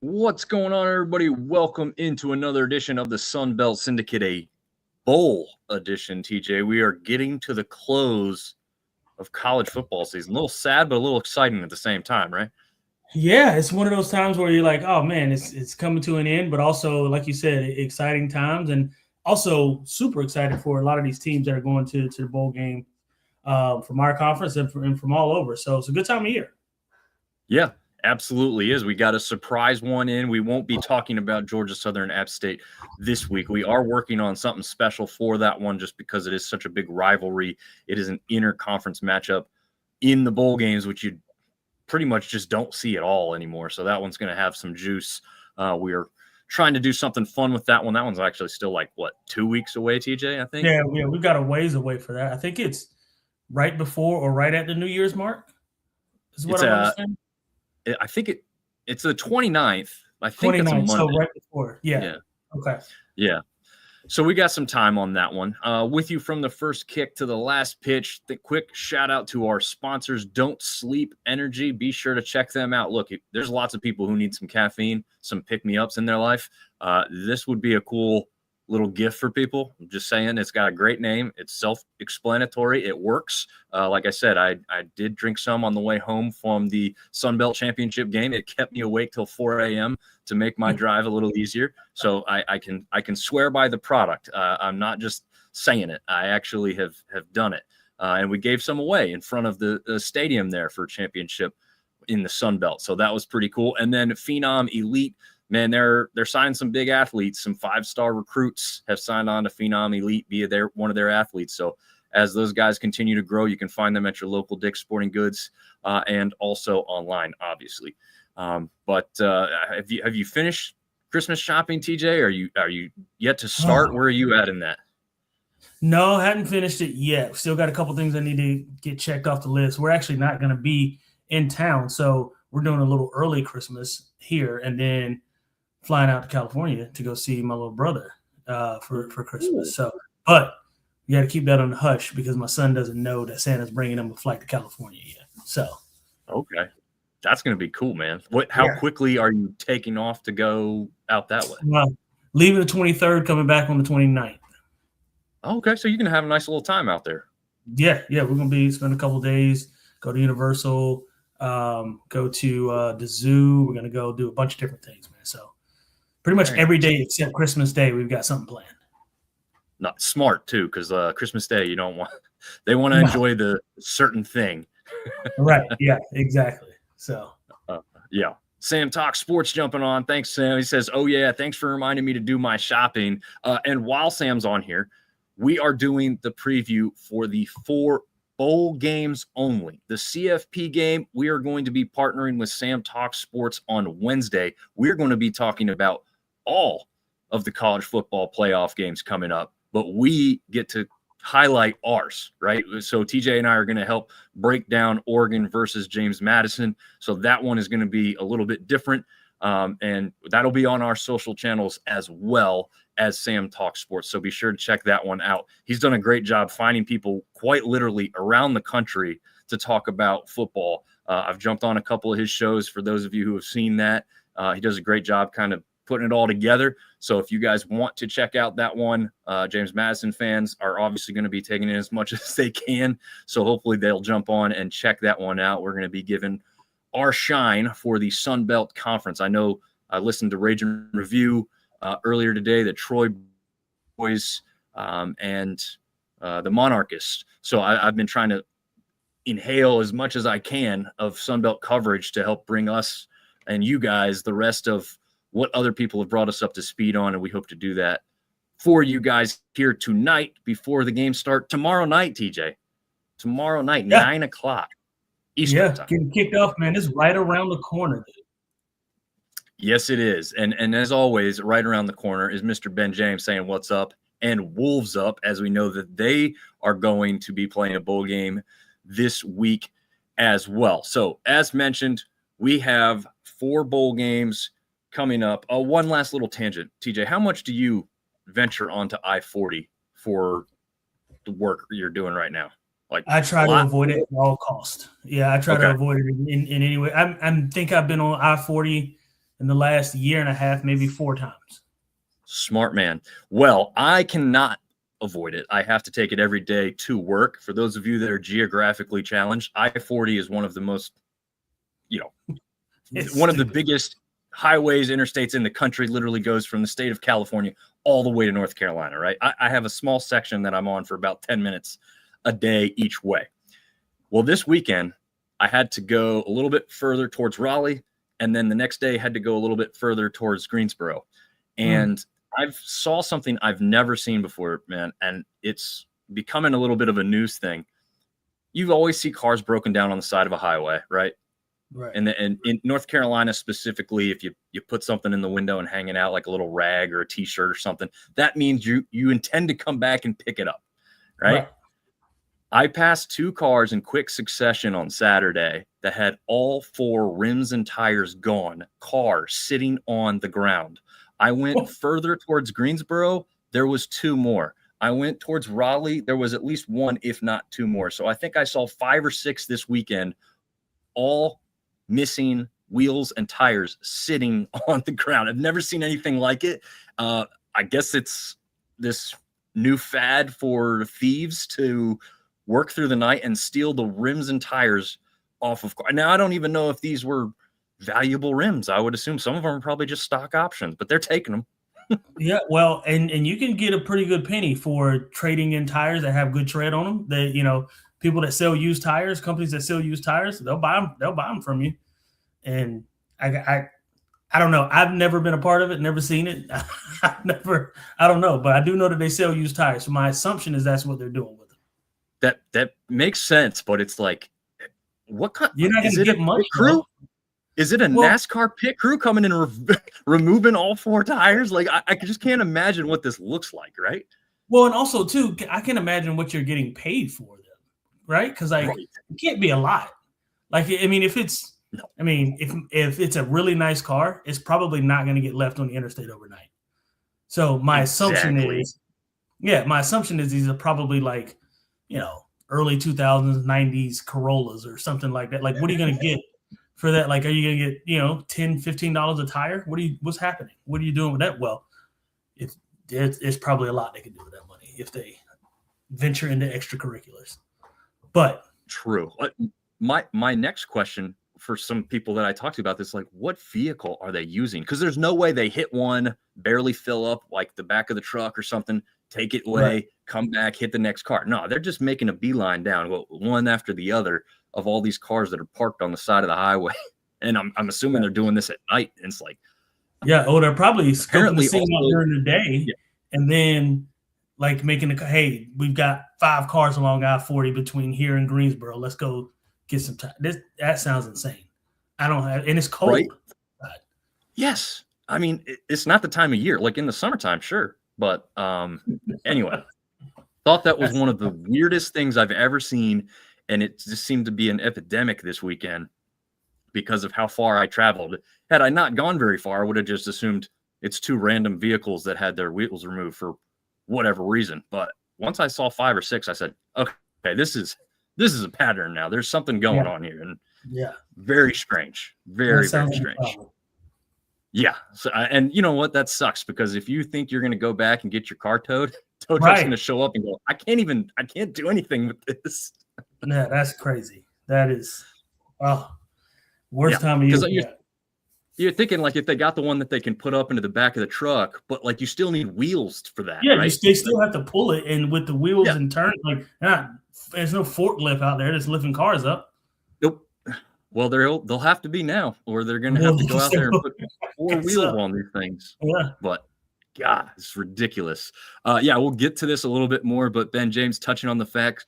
What's going on, everybody? Welcome into another edition of the Sun Belt Syndicate, a bowl edition, TJ. We are getting to the close of college football season. A little sad, but a little exciting at the same time, right? Yeah, it's one of those times where you're like, oh man, it's coming to an end, but also, like you said, exciting times, and also super excited for a lot of these teams that are going to the bowl game from our conference and from all over. So it's a good time of year. Yeah, absolutely is. We got a surprise one in. We won't be talking about Georgia Southern App State this week. We are working on something special for that one just because it is such a big rivalry. It is an interconference matchup in the bowl games, which you pretty much just don't see at all anymore. So that one's going to have some juice. We are trying to do something fun with that one. That one's actually still like, 2 weeks away, TJ, I think? Yeah, we've got a ways away for that. I think it's right before or right at the New Year's mark is what I'm understanding. I think it's the 29th. I think that's a Monday. So right before. Yeah. Okay. Yeah. So we got some time on that one. With you from the first kick to the last pitch. The quick shout out to our sponsors, Don't Sleep Energy. Be sure to check them out. Look, there's lots of people who need some caffeine, some pick-me-ups in their life. This would be a cool little gift for people. I'm just saying, it's got a great name. It's self-explanatory. It works. Like I said, I did drink some on the way home from the Sun Belt Championship game. It kept me awake till 4 a.m. to make my drive a little easier. So I can swear by the product. I'm not just saying it. I actually have done it. And we gave some away in front of the stadium there for championship in the Sun Belt. So that was pretty cool. And then Phenom Elite. Man, they're signing some big athletes. Some 5-star recruits have signed on to Phenom Elite via one of their athletes. So as those guys continue to grow, you can find them at your local Dick's Sporting Goods and also online, obviously. But have you finished Christmas shopping, TJ? Are you yet to start? Where are you at in that? No, I hadn't finished it yet. Still got a couple things I need to get checked off the list. We're actually not going to be in town, so we're doing a little early Christmas here, and then flying out to California to go see my little brother for Christmas. So, but you got to keep that on the hush because my son doesn't know that Santa's bringing him a flight to California yet. So, okay, that's going to be cool, man. How quickly are you taking off to go out that way? Leaving the 23rd, coming back on the 29th. Okay, so you're going to have a nice little time out there. Yeah, we're going to be spend a couple of days, go to Universal, go to the zoo. We're going to go do a bunch of different things, man. So pretty much every day except Christmas Day, we've got something planned. Not smart too, because Christmas Day they want to enjoy the certain thing. Right. Yeah, exactly. So yeah. Sam Talks Sports jumping on. Thanks, Sam. He says, oh yeah, thanks for reminding me to do my shopping. And while Sam's on here, we are doing the preview for the 4 bowl games only. The CFP game, we are going to be partnering with Sam Talks Sports on Wednesday. We're going to be talking about all of the college football playoff games coming up, but we get to highlight ours, right? So TJ and I are going to help break down Oregon versus James Madison. So that one is going to be a little bit different. And that'll be on our social channels as well as Sam Talks Sports. So be sure to check that one out. He's done a great job finding people quite literally around the country to talk about football. I've jumped on a couple of his shows for those of you who have seen that. He does a great job kind of putting it all together. So if you guys want to check out that one, James Madison fans are obviously going to be taking in as much as they can. So hopefully they'll jump on and check that one out. We're going to be giving our shine for the Sun Belt Conference. I know I listened to Rage and Review earlier today, the Troy boys and the Monarchists. So I've been trying to inhale as much as I can of Sun Belt coverage to help bring us and you guys the rest of what other people have brought us up to speed on, and we hope to do that for you guys here tonight before the game start. Tomorrow night, TJ. Tomorrow night, 9 o'clock Eastern time. Getting kicked off, man. It's right around the corner, dude. Yes, it is. And as always, right around the corner is Mr. Ben James saying what's up and Wolves up, as we know that they are going to be playing a bowl game this week as well. So as mentioned, we have 4 bowl games coming up. One last little tangent. TJ, how much do you venture onto I-40 for the work you're doing right now? Like I try to avoid it at all cost. Yeah, I try to avoid it in any way. I think I've been on I-40 in the last year and a half, maybe 4 times. Smart man. Well, I cannot avoid it. I have to take it every day to work. For those of you that are geographically challenged, I-40 is one of the most, one of the biggest highways, interstates in the country. Literally goes from the state of California all the way to North Carolina, right? I have a small section that I'm on for about 10 minutes a day each way. Well, this weekend, I had to go a little bit further towards Raleigh, and then the next day had to go a little bit further towards Greensboro. And I've saw something I've never seen before, man, and it's becoming a little bit of a news thing. You always see cars broken down on the side of a highway, right? Right. And in North Carolina specifically, if you put something in the window and hanging out like a little rag or a T-shirt or something, that means you intend to come back and pick it up, right? I passed 2 cars in quick succession on Saturday that had all 4 rims and tires gone, car sitting on the ground. I went further towards Greensboro. There was 2 more. I went towards Raleigh. There was at least 1, if not 2 more. So I think I saw 5 or 6 this weekend, all missing wheels and tires sitting on the ground. I've never seen anything like it. I guess it's this new fad for thieves to work through the night and steal the rims and tires off of cars. Now, I don't even know if these were valuable rims. I would assume some of them are probably just stock options, but they're taking them. Yeah, well, and you can get a pretty good penny for trading in tires that have good tread on them. That people that sell used tires, companies that sell used tires, they'll buy them from you. And I don't know. I've never been a part of it, never seen it. I don't know, but I do know that they sell used tires. So my assumption is that's what they're doing with them. That makes sense, but it's like, what kind? You're not going to get much crew? Is it a NASCAR pit crew coming in and removing all 4 tires? Like, I just can't imagine what this looks like, right? Well, and also, too, I can imagine what you're getting paid for them, right? Because, it can't be a lot. Like, I mean, if it's a really nice car, it's probably not going to get left on the interstate overnight. So my assumption is these are probably like, early 2000s, 90s Corollas or something like that. Like, what are you going to get for that? Like, are you going to get, $10, $15 a tire? What's happening? What are you doing with that? Well, it's probably a lot they can do with that money if they venture into extracurriculars. But true. My next question for some people that I talked to about this, like, what vehicle are they using? Because there's no way they hit one, barely fill up like the back of the truck or something, take it away, come back, hit the next car. No, they're just making a beeline down, one after the other, of all these cars that are parked on the side of the highway. And I'm assuming they're doing this at night. And it's like, they're probably scoping the scene out during the day, and then like making hey, we've got 5 cars along I-40 between here and Greensboro. Let's go get some time. That sounds insane. And it's cold. Right? Yes. I mean, it's not the time of year. Like in the summertime, sure. But anyway, thought that was one of the weirdest things I've ever seen. And it just seemed to be an epidemic this weekend because of how far I traveled. Had I not gone very far, I would have just assumed it's 2 random vehicles that had their wheels removed for whatever reason. But once I saw 5 or 6, I said, okay, this is a pattern now. There's something going on here. And very strange. Very, very strange. Yeah. So, and you know what? That sucks, because if you think you're going to go back and get your car towed, tow truck's going to show up and go, I can't do anything with this. Yeah, that's crazy. That is, worst time of year. Because you're thinking, like, if they got the one that they can put up into the back of the truck, but like you still need wheels for that. Yeah, right? They still have to pull it, and with the wheels and turn, like, there's no forklift out there that's lifting cars up. Nope. Well, they'll have to be now, or they're going to have to go out there and put 4 wheels on these things. Yeah. But God, it's ridiculous. We'll get to this a little bit more, but Ben James touching on the fact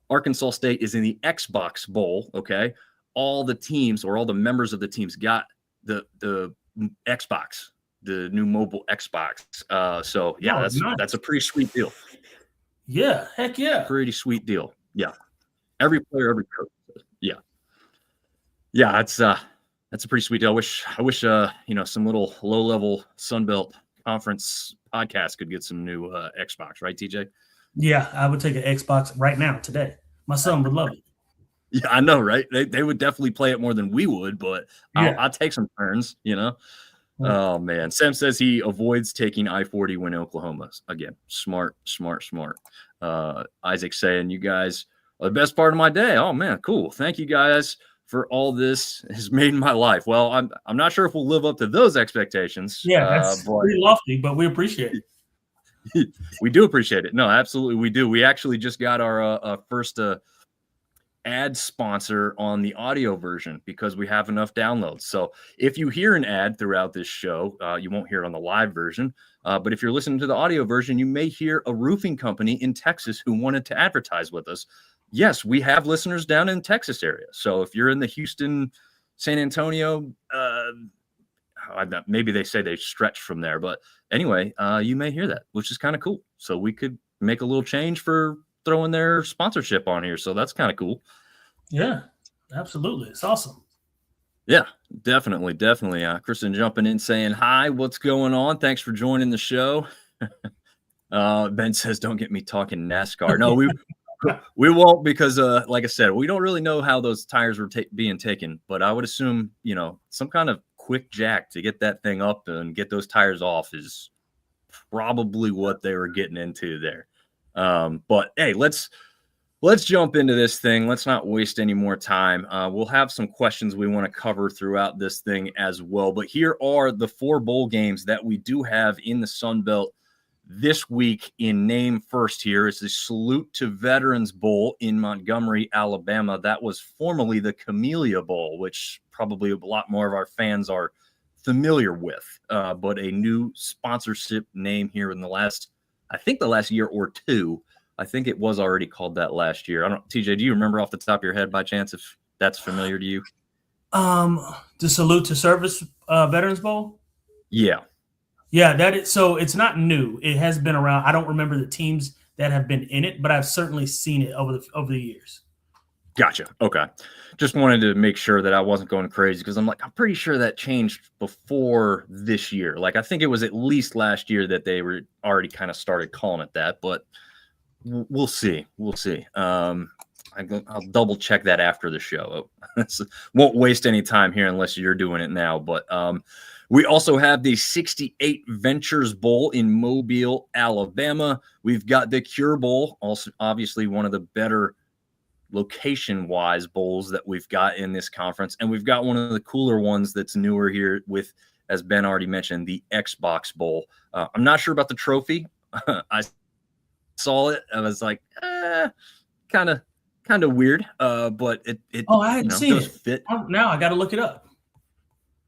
Arkansas State is in the Xbox Bowl. Okay. All the teams, or all the members of the teams, got the Xbox, the new mobile Xbox. That's a pretty sweet deal. Yeah. Heck yeah. Pretty sweet deal. Yeah. Every player, every coach. Yeah. Yeah. That's a pretty sweet deal. I wish some little low-level Sunbelt Conference podcast could get some new Xbox, right, TJ? Yeah, I would take an Xbox right now, today. My son would love it. Yeah, I know, right? They would definitely play it more than we would, but I'll take some turns, Oh man, Sam says he avoids taking I-40 when Oklahoma's. Again, smart. Isaac saying you guys are the best part of my day. Oh man, cool. Thank you guys for all this has made my life. Well, I'm not sure if we'll live up to those expectations. Yeah, that's pretty lofty, but we appreciate it. We do appreciate it. No, absolutely, we do. We actually just got our first ad sponsor on the audio version because we have enough downloads. So if you hear an ad throughout this show, you won't hear it on the live version. But if you're listening to the audio version, you may hear a roofing company in Texas who wanted to advertise with us. Yes, we have listeners down in Texas area. So if you're in the Houston, San Antonio, maybe they say they stretch from there. But anyway, you may hear that, which is kind of cool. So we could make a little change for throwing their sponsorship on here. So that's kind of cool. Yeah, absolutely. It's awesome. Yeah, definitely. Kristen jumping in saying, hi, what's going on? Thanks for joining the show. Ben says, don't get me talking NASCAR. No, we won't because, like I said, we don't really know how those tires were being taken, but I would assume, some kind of quick jack to get that thing up and get those tires off is probably what they were getting into there. But hey, let's jump into this thing. Let's not waste any more time. We'll have some questions we want to cover throughout this thing as well. But here are the 4 bowl games that we do have in the Sun Belt this week. In name first here is the Salute to Veterans Bowl in Montgomery, Alabama. That was formerly the Camellia Bowl, which probably a lot more of our fans are familiar with. But a new sponsorship name here in the last year or two. I think it was already called that last year. TJ, do you remember off the top of your head by chance if that's familiar to you? The Salute to Service Veterans Bowl? Yeah. Yeah, that is, so it's not new. It has been around. I don't remember the teams that have been in it, but I've certainly seen it over the years. Gotcha. Okay. Just wanted to make sure that I wasn't going crazy because I'm pretty sure that changed before this year. I think it was at least last year that they were already kind of started calling it that, but we'll see. I'll double check that after the show. Won't waste any time here unless you're doing it now, but we also have the 68 Ventures Bowl in Mobile, Alabama. We've got the Cure Bowl, also obviously one of the better location-wise bowls that we've got in this conference. And we've got one of the cooler ones that's newer here with, as Ben already mentioned, the Xbox Bowl. I'm not sure about the trophy. I saw it. I was like, kind of weird. But it I hadn't seen does it. Fit. Now I got to look it up.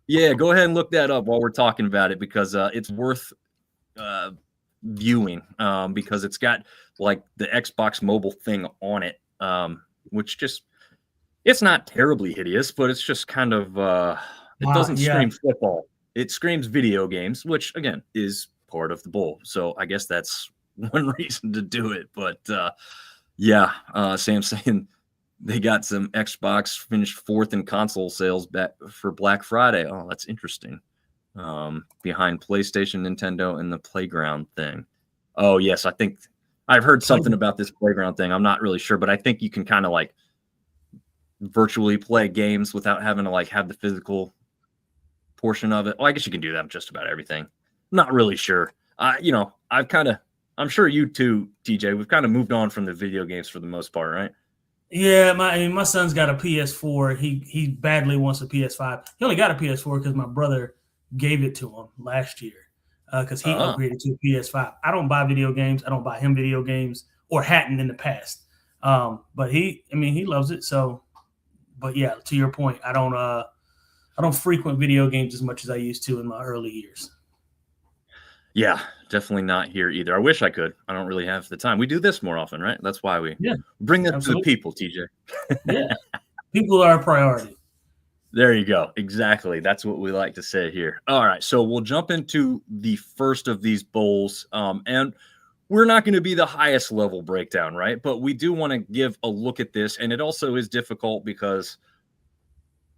Yeah, go ahead and look that up while we're talking about it because it's worth viewing because it's got the Xbox mobile thing on it, which it's not terribly hideous, but it's just kind of it doesn't scream football. It screams video games, which again is part of the bowl. So I guess that's one reason to do it. But Sam saying they got some Xbox finished 4th in console sales back for Black Friday. Oh, that's interesting. Behind PlayStation, Nintendo, and the Playground thing. Oh, yes. I think I've heard something about this Playground thing. I'm not really sure, but I think you can kind of virtually play games without having to have the physical portion of it. Well, I guess you can do that with just about everything. I'm not really sure. I'm sure you too, TJ, we've kind of moved on from the video games for the most part, right? Yeah, my son's got a PS4. He badly wants a PS5. He only got a PS4 because my brother gave it to him last year because he upgraded to a PS5. I don't buy video games. I don't buy him video games or hadn't in the past. But he loves it. So, but yeah, to your point, I don't frequent video games as much as I used to in my early years. Yeah, definitely not here either. I wish I could. I don't really have the time. We do this more often, right? That's why we bring that to the people, TJ. Yeah, people are a priority. There you go. Exactly. That's what we like to say here. All right, so we'll jump into the first of these bowls, and we're not going to be the highest level breakdown, right? But we do want to give a look at this, and it also is difficult because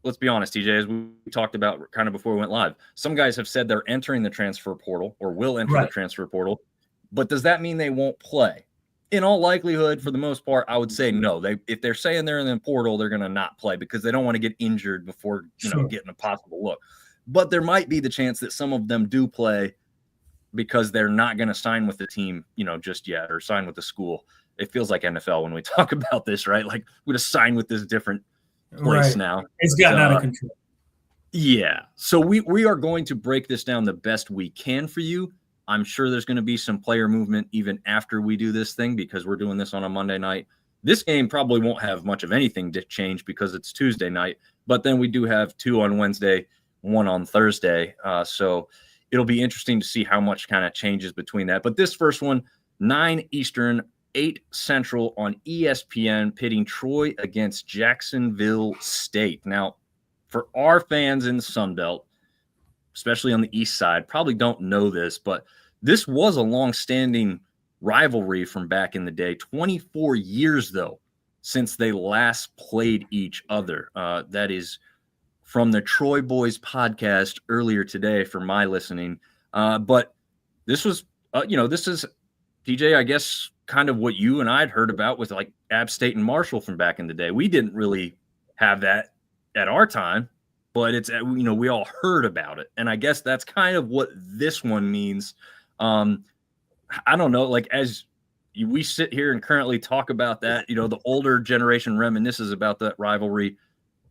let's be honest, TJ, as we talked about kind of before we went live, some guys have said they're entering the transfer portal or will enter the transfer portal, but does that mean they won't play? in all likelihood, for the most part, I would say no. If they're saying they're in the portal, they're going to not play because they don't want to get injured before getting a possible look. But there might be the chance that some of them do play because they're not going to sign with the team, just yet, or sign with the school. It feels like NFL when we talk about this, right? Like we're going to sign with this different place now. It's gotten out of control. Yeah. So we are going to break this down the best we can for you. I'm sure there's going to be some player movement even after we do this thing because we're doing this on a Monday night. This game probably won't have much of anything to change because it's Tuesday night, but then we do have 2 on Wednesday, 1 on Thursday. So it'll be interesting to see how much kind of changes between that. But this first one, 9 Eastern, 8 Central on ESPN, pitting Troy against Jacksonville State. Now, for our fans in the Sun Belt, especially on the east side, probably don't know this, but this was a long-standing rivalry from back in the day. 24 years, though, since they last played each other. That is from the Troy Boys podcast earlier today for my listening. But this was, this is, TJ, I guess, kind of what you and I had heard about with like App State and Marshall from back in the day. We didn't really have that at our time, but it's, we all heard about it. And I guess that's kind of what this one means. I don't know, like as we sit here and currently talk about that, the older generation reminisces about that rivalry.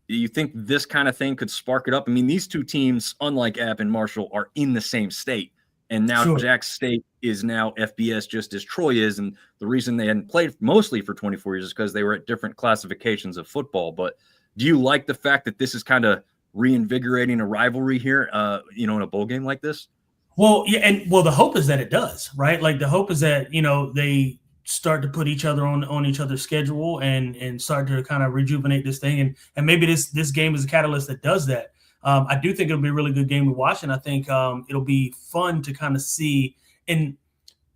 Do you think this kind of thing could spark it up? I mean, these two teams, unlike App and Marshall, are in the same state. And now sure. Jack State is now FBS just as Troy is. And the reason they hadn't played mostly for 24 years is because they were at different classifications of football. But do you like the fact that this is kind of reinvigorating a rivalry here, in a bowl game like this? Well, yeah, and the hope is that it does, right? Like the hope is that, they start to put each other on each other's schedule and start to kind of rejuvenate this thing. And maybe this game is a catalyst that does that. I do think it'll be a really good game to watch, and I think it'll be fun to kind of see in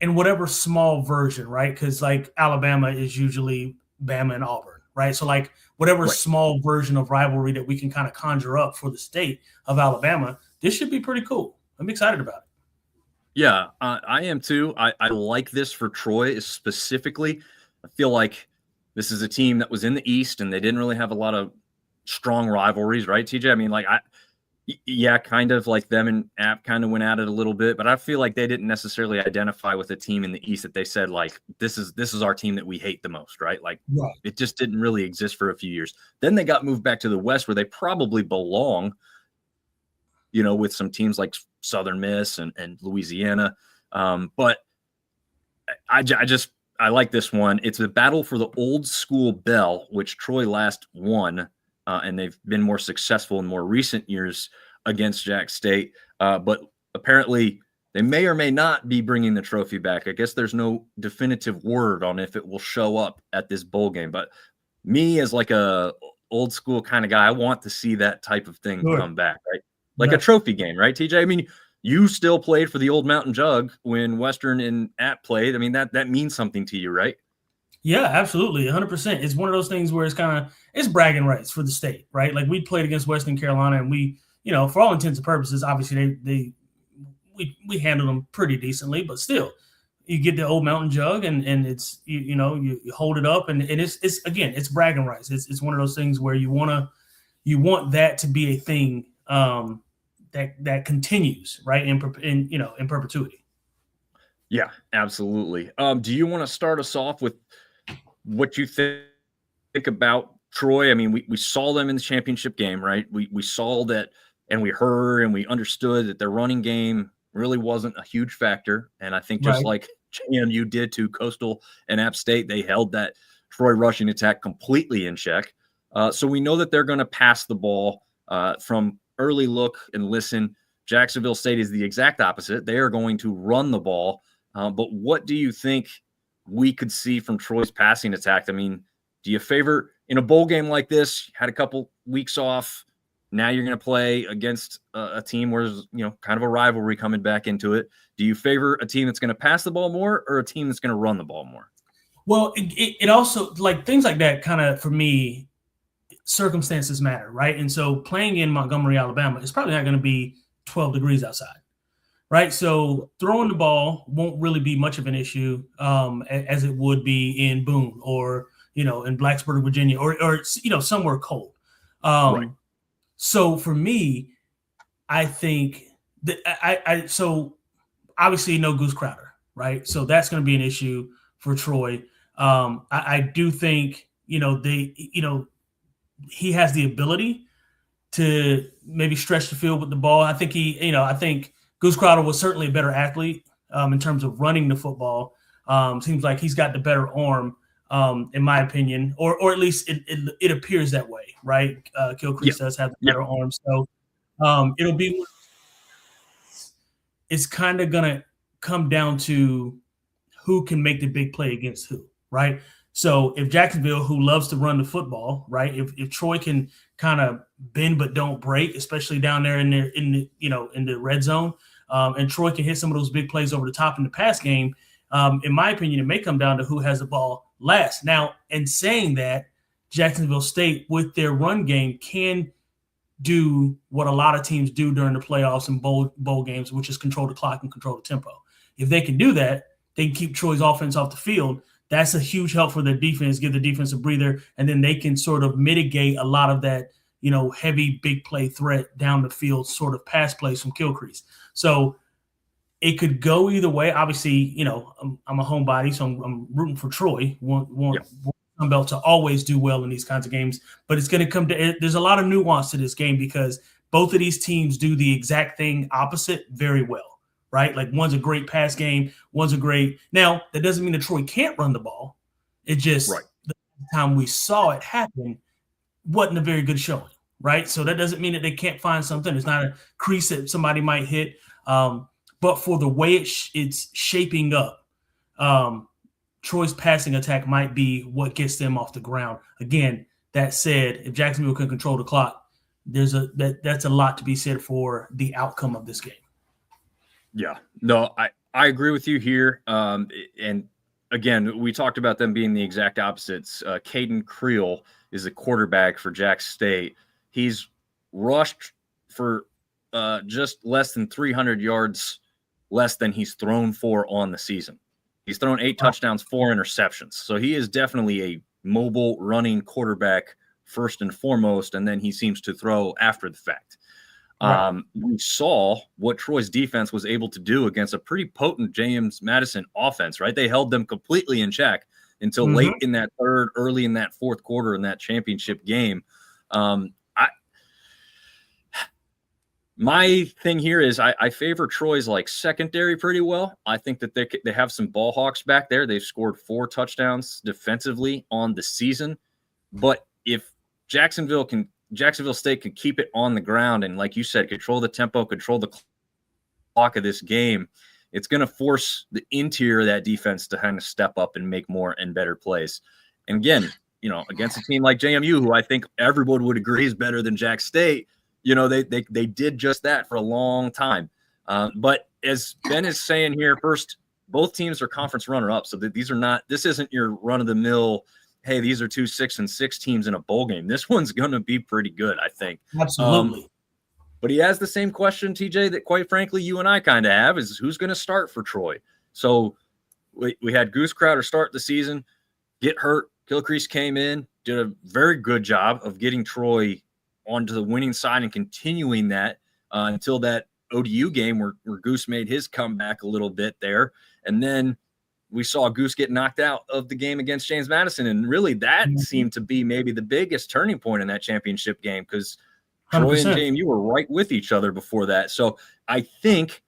whatever small version, right? Because like Alabama is usually Bama and Auburn, right? So like whatever right. small version of rivalry that we can kind of conjure up for the state of Alabama, this should be pretty cool. I'm excited about it. Yeah, I am too. I like this for Troy specifically. I feel like this is a team that was in the East and they didn't really have a lot of strong rivalries, right, TJ? I mean, like kind of like them and App kind of went at it a little bit, but I feel like they didn't necessarily identify with a team in the East that they said like this is our team that we hate the most, right? Like right. It just didn't really exist for a few years. Then they got moved back to the West where they probably belong, with some teams like Southern Miss and Louisiana. But I like this one. It's a battle for the old school bell, which Troy last won. And they've been more successful in more recent years against Jack State. But apparently they may or may not be bringing the trophy back. I guess there's no definitive word on if it will show up at this bowl game. But me as like a old school kind of guy, I want to see that type of thing come back, right? Like a trophy game, right, TJ? I mean, you still played for the old Mountain Jug when Western and App played. I mean, that means something to you, right? Yeah, absolutely. 100%. It's one of those things where it's bragging rights for the state, right? Like we played against Western Carolina and we, for all intents and purposes, obviously we handled them pretty decently, but still you get the old Mountain Jug and it's, you hold it up and it's again, it's bragging rights. It's one of those things where you want that to be a thing that continues, right? In perpetuity. Yeah, absolutely. Do you want to start us off with what you think about Troy? I mean, we saw them in the championship game, right? We saw that and we heard and we understood that their running game really wasn't a huge factor. And I think just like JMU did to Coastal and App State, they held that Troy rushing attack completely in check. So we know that they're going to pass the ball from early look and listen. Jacksonville State is the exact opposite. They are going to run the ball. But what do you think we could see from Troy's passing attack? I mean, do you favor in a bowl game like this, had a couple weeks off, now you're going to play against a team where there's, kind of a rivalry coming back into it. Do you favor a team that's going to pass the ball more or a team that's going to run the ball more? Well, it also, like things like that kind of, for me, circumstances matter, right? And so playing in Montgomery, Alabama, it's probably not going to be 12 degrees outside, right? So throwing the ball won't really be much of an issue as it would be in Boone or, in Blacksburg, Virginia, or somewhere cold. Right. So for me, I think that so obviously no Goose Crowder, right? So that's going to be an issue for Troy. I do think, he has the ability to maybe stretch the field with the ball. I think I think Goose Crowder was certainly a better athlete in terms of running the football. Seems like he's got the better arm, in my opinion, or at least it appears that way, right? Gilchrist does have the better arm, so it'll be. It's kind of gonna come down to who can make the big play against who, right? So if Jacksonville, who loves to run the football, right? If Troy can kind of bend but don't break, especially down there in the red zone, and Troy can hit some of those big plays over the top in the pass game. In my opinion, it may come down to who has the ball last. Now, in saying that, Jacksonville State with their run game can do what a lot of teams do during the playoffs and bowl games, which is control the clock and control the tempo. If they can do that, they can keep Troy's offense off the field. That's a huge help for their defense, give the defense a breather, and then they can sort of mitigate a lot of that, heavy big play threat down the field sort of pass plays from Gilchrist. So it could go either way. Obviously, I'm a homebody, so I'm rooting for Troy. Want Sunbelt to always do well in these kinds of games, but it's going to come to – there's a lot of nuance to this game because both of these teams do the exact thing opposite very well, right? Like one's a great pass game, one's a great – now, that doesn't mean that Troy can't run the ball. It just the time we saw it happen wasn't a very good showing, right? So that doesn't mean that they can't find something. It's not a crease that somebody might hit. But for the way it's shaping up, Troy's passing attack might be what gets them off the ground. Again, that said, if Jacksonville can control the clock, that's a lot to be said for the outcome of this game. Yeah, no, I agree with you here. And again, we talked about them being the exact opposites. Caden Creel is a quarterback for Jack State. He's rushed for just less than 300 yards less than he's thrown for on the season. He's thrown 8 touchdowns, 4 interceptions. So he is definitely a mobile running quarterback first and foremost, and then he seems to throw after the fact. Right. We saw what Troy's defense was able to do against a pretty potent James Madison offense, right? They held them completely in check until late in that third, early in that fourth quarter in that championship game. My thing here is I favor Troy's secondary pretty well. I think that they have some ball hawks back there. They've scored 4 touchdowns defensively on the season. But if Jacksonville State can keep it on the ground and, like you said, control the tempo, control the clock of this game, it's going to force the interior of that defense to kind of step up and make more and better plays. And again, against a team like JMU, who I think everyone would agree is better than Jack State, they did just that for a long time. But as Ben is saying here, first, both teams are conference runner-ups. So this isn't your run-of-the-mill, hey, these are 2 6-6 teams in a bowl game. This one's going to be pretty good, I think. Absolutely. But he has the same question, TJ, that quite frankly you and I kind of have, is who's going to start for Troy? So we had Goose Crowder start the season, get hurt. Gilchrist came in, did a very good job of getting Troy onto the winning side and continuing that until that ODU game where Goose made his comeback a little bit there. And then we saw Goose get knocked out of the game against James Madison. And really that seemed to be maybe the biggest turning point in that championship game because Troy and JMU were right with each other before that. So I think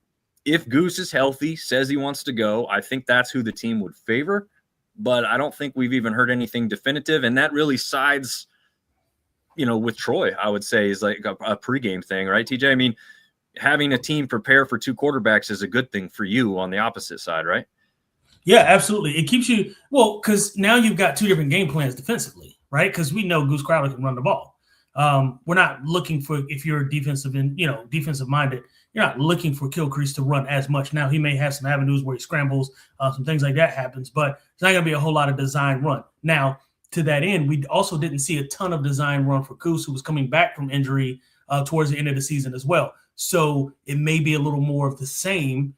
if Goose is healthy, says he wants to go, I think that's who the team would favor. But I don't think we've even heard anything definitive. And that really sides – with Troy, I would say is like a pregame thing, right, TJ? I mean, having a team prepare for 2 quarterbacks is a good thing for you on the opposite side, right? Yeah, absolutely. It keeps you – because now you've got 2 different game plans defensively, right? Because we know Goose Crowder can run the ball. We're not looking for – if you're defensive-minded, you're not looking for Gilchrist to run as much. Now, he may have some avenues where he scrambles, some things like that happens, but it's not going to be a whole lot of design run. Now, to that end, we also didn't see a ton of design run for Goose, who was coming back from injury towards the end of the season as well. So it may be a little more of the same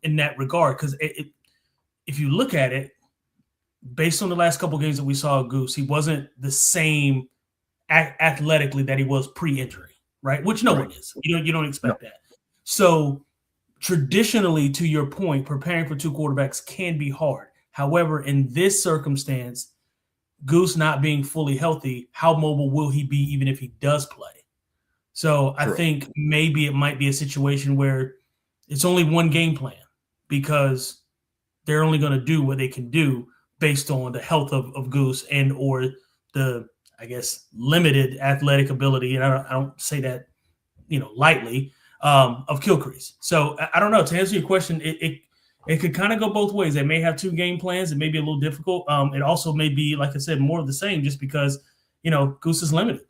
in that regard, because if you look at it, based on the last couple of games that we saw of Goose, he wasn't the same athletically that he was pre-injury, right? Which no one is. You don't expect that. So traditionally, to your point, preparing for two quarterbacks can be hard. However, in this circumstance, Goose not being fully healthy, how mobile will he be even if he does play? So I think maybe it might be a situation where it's only one game plan because they're only going to do what they can do based on the health of Goose and or the, I guess, limited athletic ability. And I don't say that, lightly, of Kilcrease. So I don't know. To answer your question, it could kind of go both ways. They may have two game plans. It may be a little difficult. It also may be, like I said, more of the same just because, Goose is limited.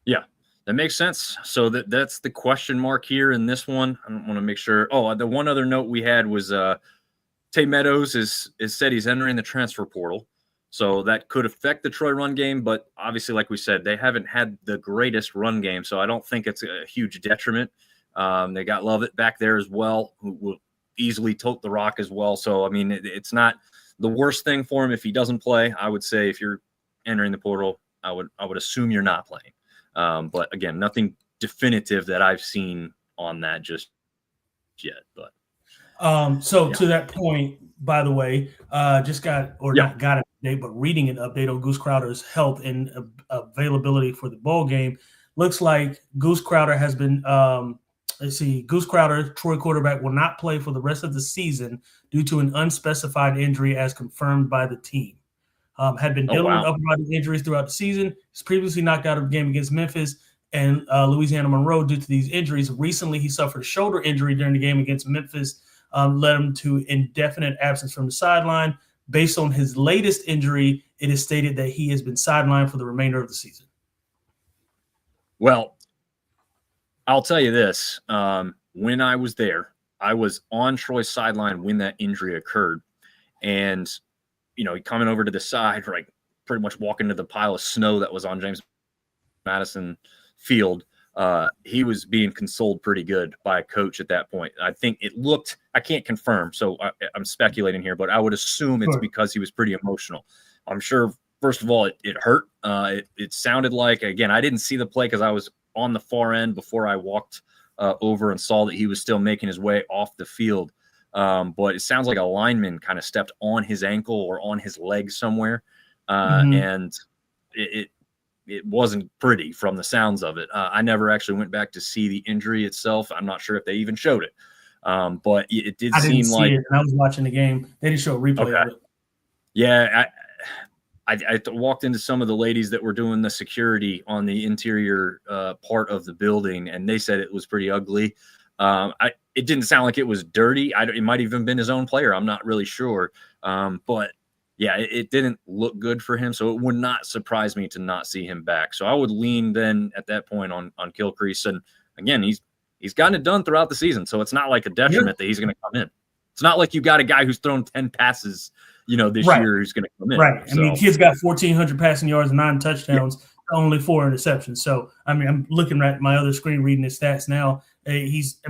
Yeah, that makes sense. So that's the question mark here in this one. I want to make sure. Oh, the one other note we had was Tay Meadows is said he's entering the transfer portal. So that could affect the Troy run game. But obviously, like we said, they haven't had the greatest run game. So I don't think it's a huge detriment. They got Lovett back there as well, who will easily tote the rock as well. So, I mean, it's not the worst thing for him if he doesn't play. I would say if you're entering the portal, I would assume you're not playing. But again, nothing definitive that I've seen on that just yet. But to that point, by the way, just got not got an update, but reading an update on Goose Crowder's health and availability for the bowl game. Looks like Goose Crowder has been Goose Crowder, Troy quarterback, will not play for the rest of the season due to an unspecified injury as confirmed by the team. Had been dealing with upper body injuries throughout the season. He's previously knocked out of the game against Memphis and Louisiana Monroe due to these injuries. Recently, he suffered a shoulder injury during the game against Memphis, led him to indefinite absence from the sideline. Based on his latest injury, it is stated that he has been sidelined for the remainder of the season. Well, I'll tell you this. When I was there, I was on Troy's sideline when that injury occurred. And, coming over to the side, like pretty much walking to the pile of snow that was on James Madison Field, he was being consoled pretty good by a coach at that point. I think it looked – I can't confirm, so I'm speculating here, but I would assume it's because he was pretty emotional. I'm sure, first of all, it hurt. It sounded like – again, I didn't see the play because I was on the far end before I walked over and saw that he was still making his way off the field. But it sounds like a lineman kind of stepped on his ankle or on his leg somewhere. And it wasn't pretty from the sounds of it. I never actually went back to see the injury itself. I'm not sure if they even showed it. But it did seem like I was watching the game. They didn't show a replay of it. Yeah. I walked into some of the ladies that were doing the security on the interior part of the building, and they said it was pretty ugly. It didn't sound like it was dirty. It might even been his own player. I'm not really sure. But yeah, it didn't look good for him. So it would not surprise me to not see him back. So I would lean then at that point on Kilcrease. And again, he's gotten it done throughout the season. So it's not like a detriment that he's going to come in. It's not like you got a guy who's thrown 10 passes, this year who's going to come in. Right. So, I mean, kid's got 1,400 passing yards, 9 touchdowns, only 4 interceptions. So, I mean, I'm looking at my other screen reading his stats now. He's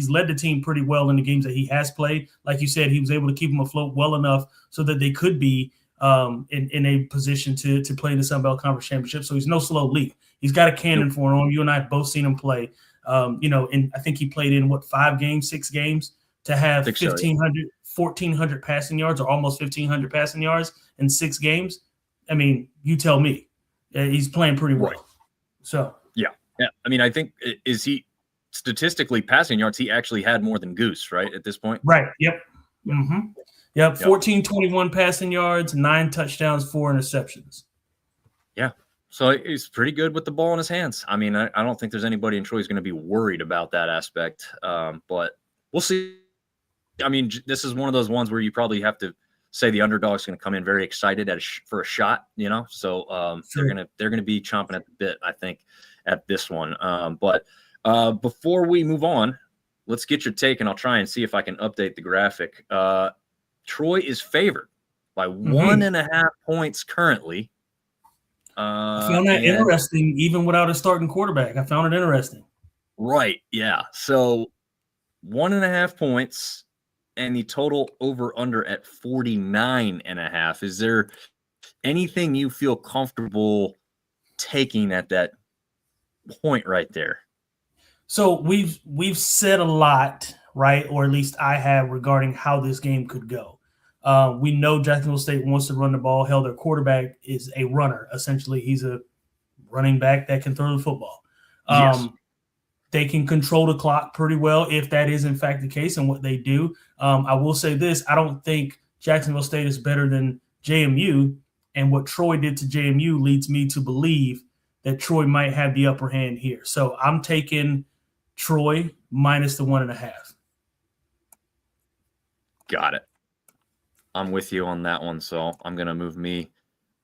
led the team pretty well in the games that he has played. Like you said, he was able to keep them afloat well enough so that they could be in a position to play in the Sun Belt Conference Championship. So he's no slow leap. He's got a cannon for him. You and I have both seen him play. And I think he played in 6 games to have 1,400 passing yards or almost 1,500 passing yards in 6 games. I mean, you tell me. He's playing pretty well. Right. So yeah. I mean, I think statistically passing yards, he actually had more than Goose, right, at this point? Right. Yep. Mm-hmm. Yep. 1,421 passing yards, 9 touchdowns, 4 interceptions. Yeah. So he's pretty good with the ball in his hands. I mean, I don't think there's anybody in Troy who's going to be worried about that aspect. But we'll see. I mean, this is one of those ones where you probably have to say the underdog's going to come in very excited for a shot, So sure. they're gonna be chomping at the bit, I think, at this one. But before we move on, let's get your take, and I'll try and see if I can update the graphic. Troy is favored by 1.5 points currently. I found that interesting, even without a starting quarterback. I found it interesting. Right. Yeah. So 1.5 points and the total over under at 49.5. Is there anything you feel comfortable taking at that point right there? So we've said a lot, right? Or at least I have, regarding how this game could go. We know Jacksonville State wants to run the ball. Hell, their quarterback is a runner. Essentially, he's a running back that can throw the football. Yes. They can control the clock pretty well if that is in fact the case and what they do. I will say this: I don't think Jacksonville State is better than JMU, and what Troy did to JMU leads me to believe that Troy might have the upper hand here. So I'm taking Troy minus the 1.5. Got it. I'm with you on that one, so I'm going to move me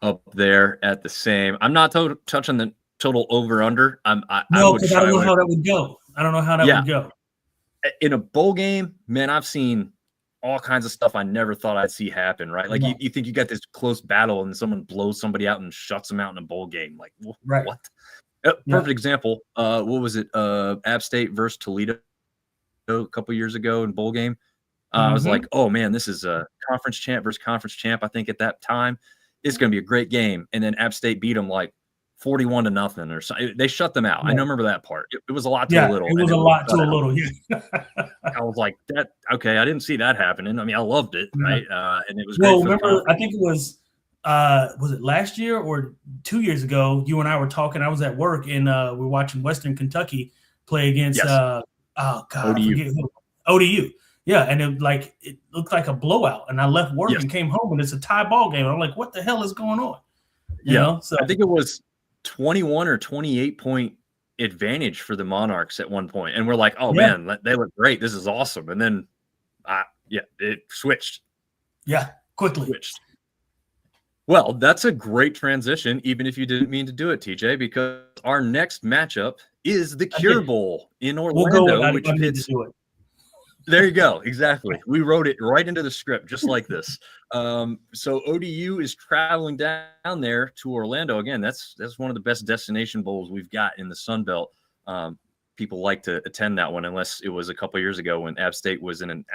up there at the same. I'm not touching the total over-under. No, because I don't know how that would go. I don't know how that would go. In a bowl game, man, I've seen all kinds of stuff I never thought I'd see happen, right? Like you think you got this close battle and someone blows somebody out and shuts them out in a bowl game. Like, what? Perfect example. What was it? App State versus Toledo a couple years ago in bowl game. I was like, oh man, this is a conference champ versus conference champ. I think at that time it's going to be a great game. And then App State beat them like 41-0 or something. They shut them out. I remember that part. It was a lot to a little. It was a lot to a little. Yeah. I was like, that. Okay, I didn't see that happening. I mean, I loved it, right? And it was great. Well, remember, I think it was it last year or 2 years ago? You and I were talking. I was at work and we were watching Western Kentucky play against ODU. Yeah, and it looked like a blowout. And I left work and came home, and it's a tie ball game. And I'm like, what the hell is going on? You know? So I think it was 21 or 28 point advantage for the Monarchs at one point. And we're like, oh man, they look great. This is awesome. And then it switched. Yeah, quickly. Well, that's a great transition, even if you didn't mean to do it, TJ, because our next matchup is the Cure Bowl in Orlando, which hits. There you go. Exactly. We wrote it right into the script, just like this. So ODU is traveling down there to Orlando. Again, that's one of the best destination bowls we've got in the Sun Belt. People like to attend that one, unless it was a couple years ago when App State was in an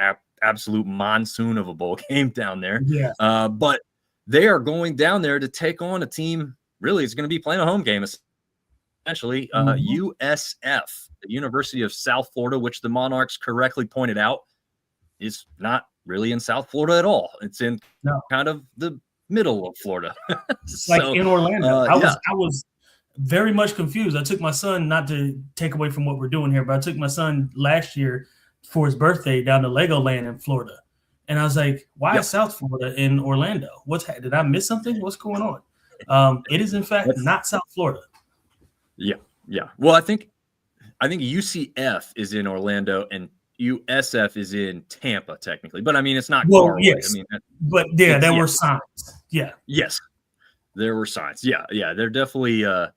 absolute monsoon of a bowl game down there. Yeah. But they are going down there to take on a team. Really, it's going to be playing a home game, essentially. USF, the University of South Florida, which the Monarchs correctly pointed out is not really in South Florida at all. It's in kind of the middle of Florida. In Orlando. I was very much confused. I took my son, not to take away from what we're doing here, but I took my son last year for his birthday down to Legoland in Florida. And I was like, why is South Florida in Orlando? Did I miss something? What's going on? It is, in fact, not South Florida. Yeah. Well, I think UCF is in Orlando and USF is in Tampa, technically. But I mean, it's not far away. I mean, there were signs. Yeah. Yes, there were signs. Yeah. They're definitely a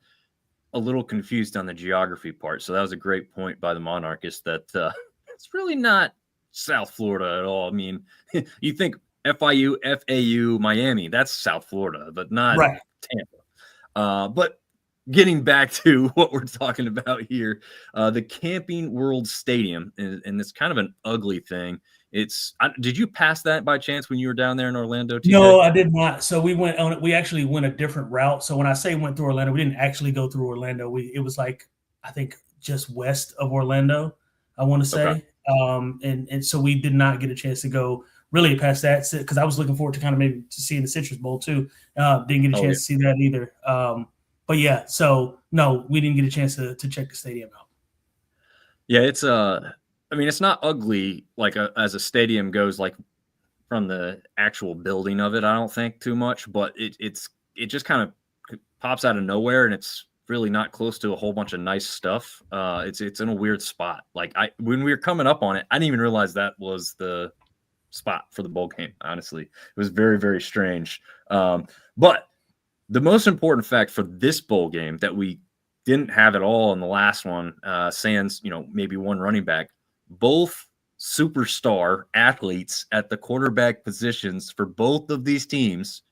little confused on the geography part. So that was a great point by the Monarchists that it's really not South Florida at all. I mean, you think FIU, FAU, Miami, that's South Florida, but not Tampa. But getting back to what we're talking about here, the Camping World Stadium, and it's kind of an ugly thing. Did you pass that by chance when you were down there in Orlando? TJ? No, I did not. So we actually went a different route. So when I say went through Orlando, we didn't actually go through Orlando. It was like, I think just west of Orlando, I want to say. Okay. And so we did not get a chance to go really past that because I was looking forward to kind of maybe to seeing the Citrus Bowl too. Didn't get a chance to see that either. But yeah, so no, we didn't get a chance to check the stadium out. Yeah, it's I mean, it's not ugly like as a stadium goes, like from the actual building of it. I don't think too much, but it just kind of pops out of nowhere, and it's really not close to a whole bunch of nice stuff. It's in a weird spot. Like when we were coming up on it, I didn't even realize that was the spot for the bowl game. Honestly, it was very, very strange. But the most important fact for this bowl game that we didn't have at all in the last one, sans maybe one running back, both superstar athletes at the quarterback positions for both of these teams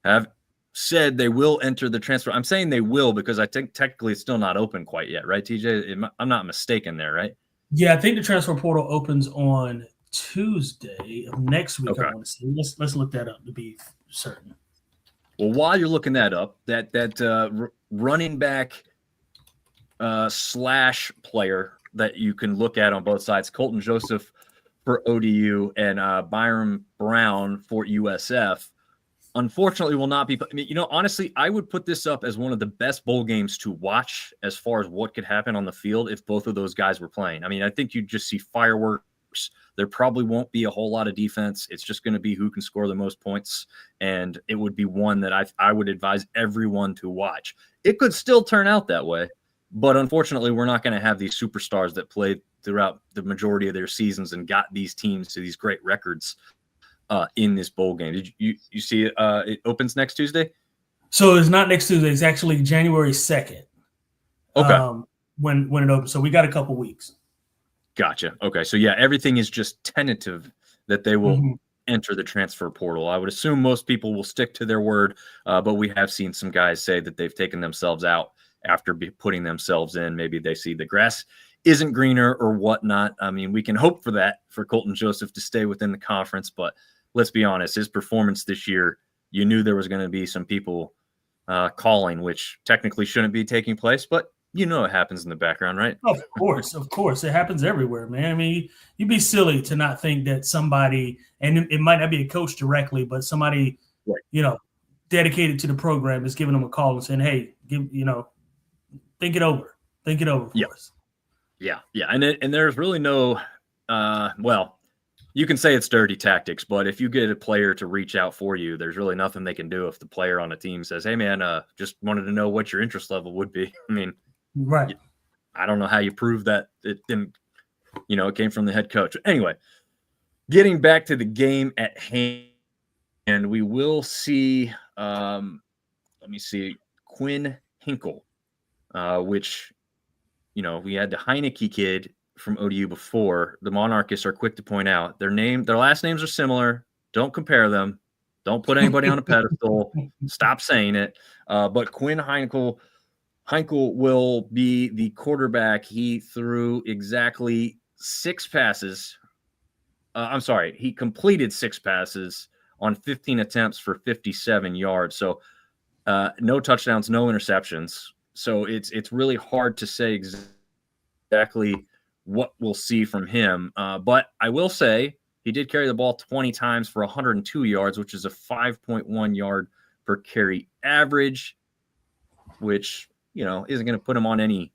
have said they will enter the transfer. I'm saying they will because I think technically it's still not open quite yet, right, TJ? I'm not mistaken there, right? Yeah, I think the transfer portal opens on Tuesday of next week. Okay. I want to see. Let's look that up to be certain. Well, while you're looking that up, that running back slash player that you can look at on both sides, Colton Joseph for ODU and Byron Brown for USF, unfortunately will not be. I mean, honestly, I would put this up as one of the best bowl games to watch as far as what could happen on the field if both of those guys were playing. I mean, I think you'd just see fireworks. There probably won't be a whole lot of defense. It's just going to be who can score the most points, and it would be one that I would advise everyone to watch. It could still turn out that way, but unfortunately, we're not going to have these superstars that played throughout the majority of their seasons and got these teams to these great records in this bowl game. Did you see it? It opens next Tuesday? So it's not next Tuesday. It's actually January 2nd. Okay. When it opens. So we got a couple weeks. Gotcha. Okay. So yeah, everything is just tentative that they will enter the transfer portal. I would assume most people will stick to their word, but we have seen some guys say that they've taken themselves out after putting themselves in. Maybe they see the grass isn't greener or whatnot. I mean, we can hope for that for Colton Joseph to stay within the conference, but let's be honest, his performance this year, you knew there was going to be some people calling, which technically shouldn't be taking place, but it happens in the background, right? Of course. It happens everywhere, man. I mean, you'd be silly to not think that somebody, and it might not be a coach directly, but somebody, right, dedicated to the program is giving them a call and saying, hey, think it over. Think it over for us. Yeah. And there's really no, you can say it's dirty tactics, but if you get a player to reach out for you, there's really nothing they can do if the player on a team says, hey, man, just wanted to know what your interest level would be. I mean, right. I don't know how you prove that it didn't, it came from the head coach. Anyway, getting back to the game at hand, and we will see, let me see, Quinn Hinkle, which, we had the Heineke kid from ODU before. The Monarchists are quick to point out their last names are similar. Don't compare them. Don't put anybody on a pedestal. Stop saying it. But Quinn Hinkle will be the quarterback. He threw exactly 6 passes. He completed 6 passes on 15 attempts for 57 yards. So no touchdowns, no interceptions. So it's really hard to say exactly what we'll see from him. But I will say he did carry the ball 20 times for 102 yards, which is a 5.1 yard per carry average, which, isn't going to put him on any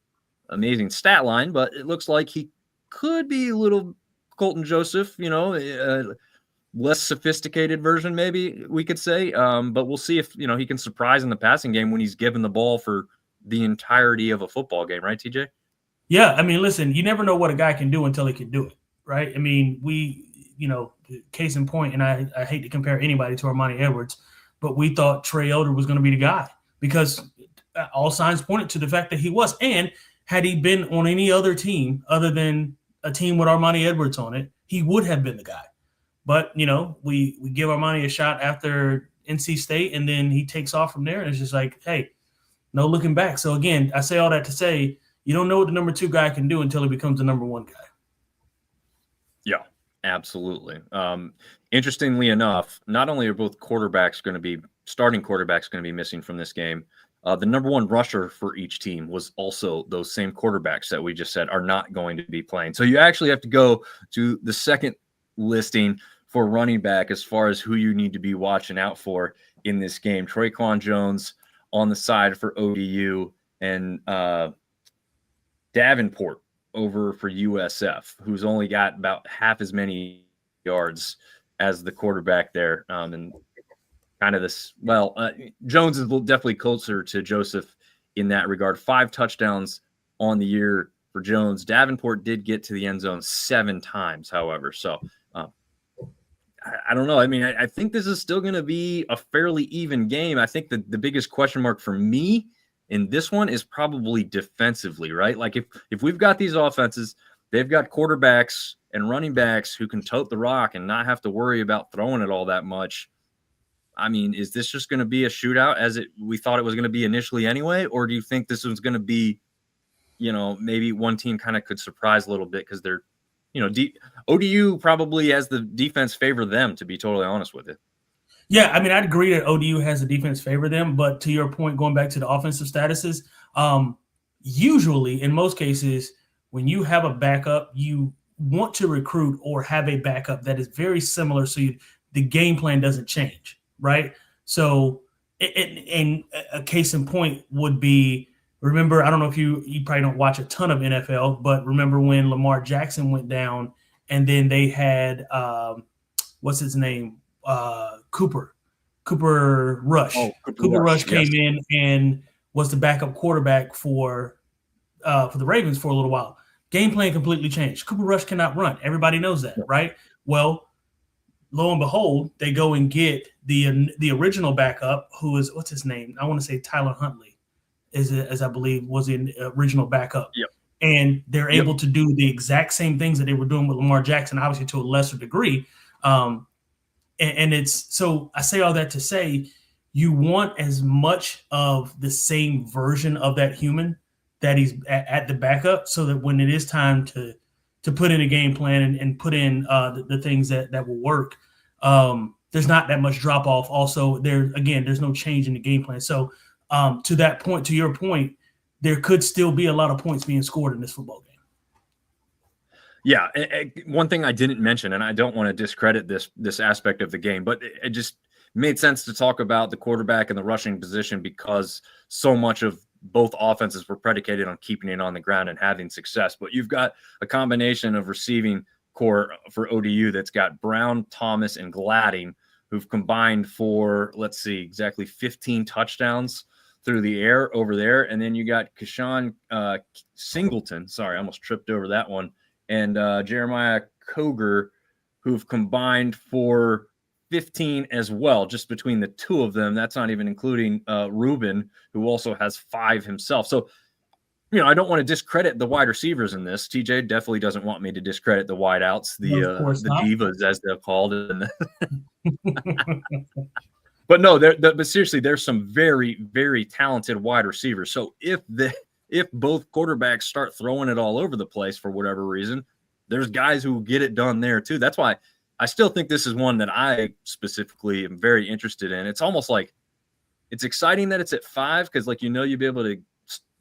amazing stat line, but it looks like he could be a little Colton Joseph, less sophisticated version, maybe we could say. But we'll see if, he can surprise in the passing game when he's given the ball for the entirety of a football game, right, TJ? Yeah, I mean, listen, you never know what a guy can do until he can do it, right? I mean, case in point, and I hate to compare anybody to Armani Edwards, but we thought Trey Elder was going to be the guy because all signs pointed to the fact that he was. And had he been on any other team other than a team with Armani Edwards on it, he would have been the guy. But, we give Armani a shot after NC State, and then he takes off from there, and it's just like, hey, no looking back. So, again, I say all that to say you don't know what the number 2 guy can do until he becomes the number 1 guy. Yeah, absolutely. Interestingly enough, not only are both starting quarterbacks going to be missing from this game, the number 1 rusher for each team was also those same quarterbacks that we just said are not going to be playing. So you actually have to go to the second listing for running back as far as who you need to be watching out for in this game. Traquan Jones on the side for ODU, and Davenport over for USF, who's only got about half as many yards as the quarterback there. And kind of this, Jones is definitely closer to Joseph in that regard. 5 touchdowns on the year for Jones. Davenport did get to the end zone 7 times, however. So I don't know. I mean, I think this is still going to be a fairly even game. I think the biggest question mark for me in this one is probably defensively, right? Like if we've got these offenses, they've got quarterbacks and running backs who can tote the rock and not have to worry about throwing it all that much. I mean, is this just going to be a shootout as we thought it was going to be initially anyway? Or do you think this was going to be, maybe one team kind of could surprise a little bit because they're, ODU probably has the defense favor them, to be totally honest with it. Yeah, I mean, I'd agree that ODU has the defense favor them, but to your point, going back to the offensive statuses, usually in most cases, when you have a backup, you want to recruit or have a backup that is very similar so the game plan doesn't change, right? So, and a case in point would be, remember, I don't know if you probably don't watch a ton of NFL, but remember when Lamar Jackson went down and then they had, what's his name? Cooper Rush. Cooper Rush came in and was the backup quarterback for the Ravens for a little while. Game plan completely changed. Cooper Rush cannot run. Everybody knows that, right? Well, lo and behold, they go and get the original backup, who is, what's his name? I want to say Tyler Huntley, as I believe was the original backup. Yep. And they're able to do the exact same things that they were doing with Lamar Jackson, obviously to a lesser degree. And it's, so I say all that to say, you want as much of the same version of that human that he's at the backup, so that when it is time to put in a game plan and put in the things that will work, there's not that much drop off. Also, there's no change in the game plan. So to that point, to your point, there could still be a lot of points being scored in this football game. Yeah, one thing I didn't mention, and I don't want to discredit this aspect of the game, but it just made sense to talk about the quarterback and the rushing position because so much of both offenses were predicated on keeping it on the ground and having success. But you've got a combination of receiving core for ODU that's got Brown, Thomas, and Gladding, who've combined for, let's see, exactly 15 touchdowns through the air over there. And then you got Keshawn Singleton. Sorry, I almost tripped over that one. And Jeremiah Koger, who've combined for 15 as well, just between the two of them. That's not even including Ruben, who also has 5 himself. So, I don't want to discredit the wide receivers in this. TJ definitely doesn't want me to discredit the wideouts, the divas, as they're called. But no, but seriously, there's some very, very talented wide receivers. So if both quarterbacks start throwing it all over the place for whatever reason, there's guys who get it done there too. That's why I still think this is one that I specifically am very interested in. It's almost like it's exciting that it's at 5 because, you'll be able to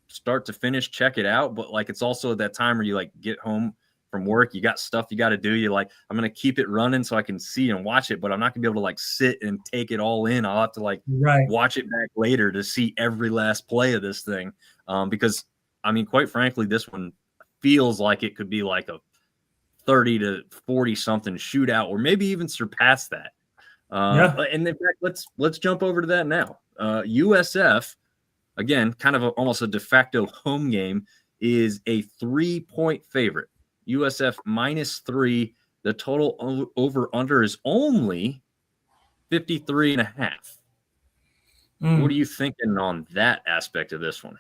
start to finish, check it out. But it's also at that time where you get home from work, you got stuff you got to do. You're I'm going to keep it running so I can see and watch it, but I'm not going to be able to sit and take it all in. I'll have to watch it back later to see every last play of this thing. Because quite frankly, this one feels like it could be a 30 to 40 something shootout, or maybe even surpass that. And in fact, let's jump over to that now. USF, again, kind of almost a de facto home game, is a 3-point favorite. USF -3. The total over under is only 53.5. What are you thinking on that aspect of this one?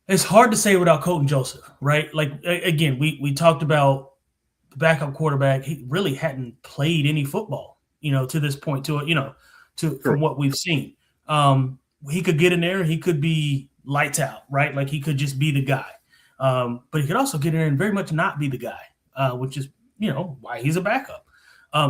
It's hard to say without Colton Joseph, right? Again, we talked about the backup quarterback. He really hadn't played any football, to this point, from what we've seen. He could get in there and he could be lights out, right? He could just be the guy. But he could also get in there and very much not be the guy, which is, why he's a backup.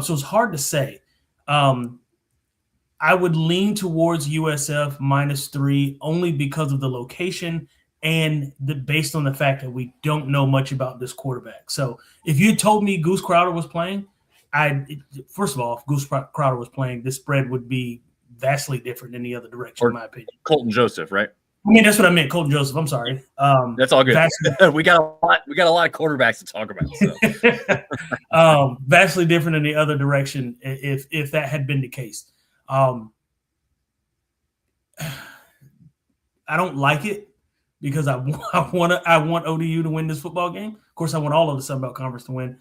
So it's hard to say. I would lean towards USF -3 only because of the location and based on the fact that we don't know much about this quarterback. So if you told me Goose Crowder was playing, first of all, if Goose Crowder was playing, this spread would be vastly different in the other direction, in my opinion. Colton Joseph, right? That's what I meant. Colton Joseph. I'm sorry. That's all good. We got a lot of quarterbacks to talk about. So. Vastly different in the other direction if that had been the case. I don't like it because I want ODU to win this football game. Of course, I want all of the Sun Belt Conference to win.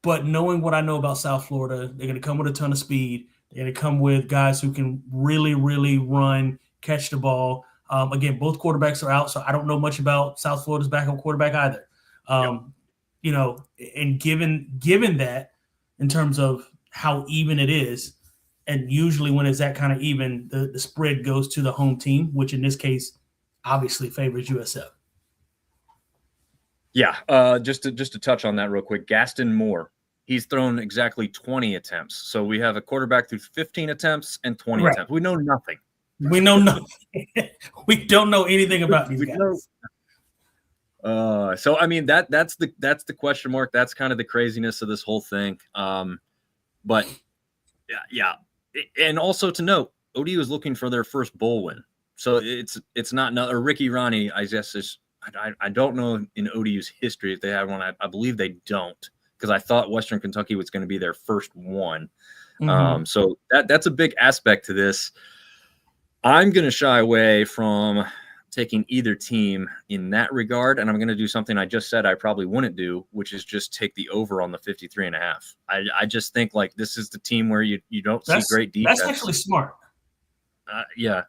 But knowing what I know about South Florida, they're going to come with a ton of speed. They're going to come with guys who can really, really run, catch the ball. Again, both quarterbacks are out, so I don't know much about South Florida's backup quarterback either. and given that in terms of how even it is, and usually when it's that kind of even, the spread goes to the home team, which in this case obviously favors USF. Yeah, just to touch on that real quick, Gaston Moore, he's thrown exactly 20 attempts. So we have a quarterback through 15 attempts and 20 attempts. We know nothing. We know nothing. We don't know anything about these guys. So I mean that's the question mark. That's kind of the craziness of this whole thing. But yeah, and also to note, ODU is looking for their first bowl win. So it's not or Ricky Ronnie, I guess I don't know in ODU's history if they have one. I believe they don't, because I thought Western Kentucky was going to be their first one. Mm-hmm. So that's a big aspect to this. I'm going to shy away from taking either team in that regard, and I'm going to do something I just said I probably wouldn't do, which is just take the over on the 53.5. I just think like this is the team where you don't see great defense. That's actually smart. Yeah.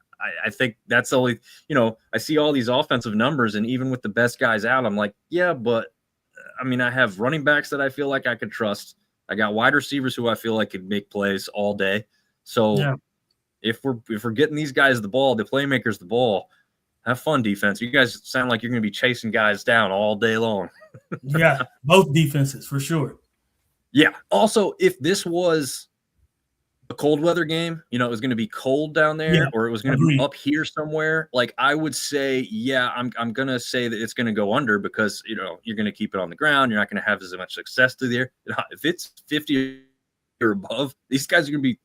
I think that's only, I see all these offensive numbers, and even with the best guys out, I'm like, yeah, but I mean, I have running backs that I feel like I could trust. I got wide receivers who I feel like could make plays all day. So if we're getting these guys the ball, the playmakers the ball, have fun defense. You guys sound like you're going to be chasing guys down all day long. Yeah, both defenses for sure. Yeah. Also, if this was a cold weather game, it was going to be cold down there, or it was going to be up here somewhere, like I would say, yeah, I'm going to say that it's going to go under, because, you're going to keep it on the ground. You're not going to have as much success through there. If it's 50 or above, these guys are going to be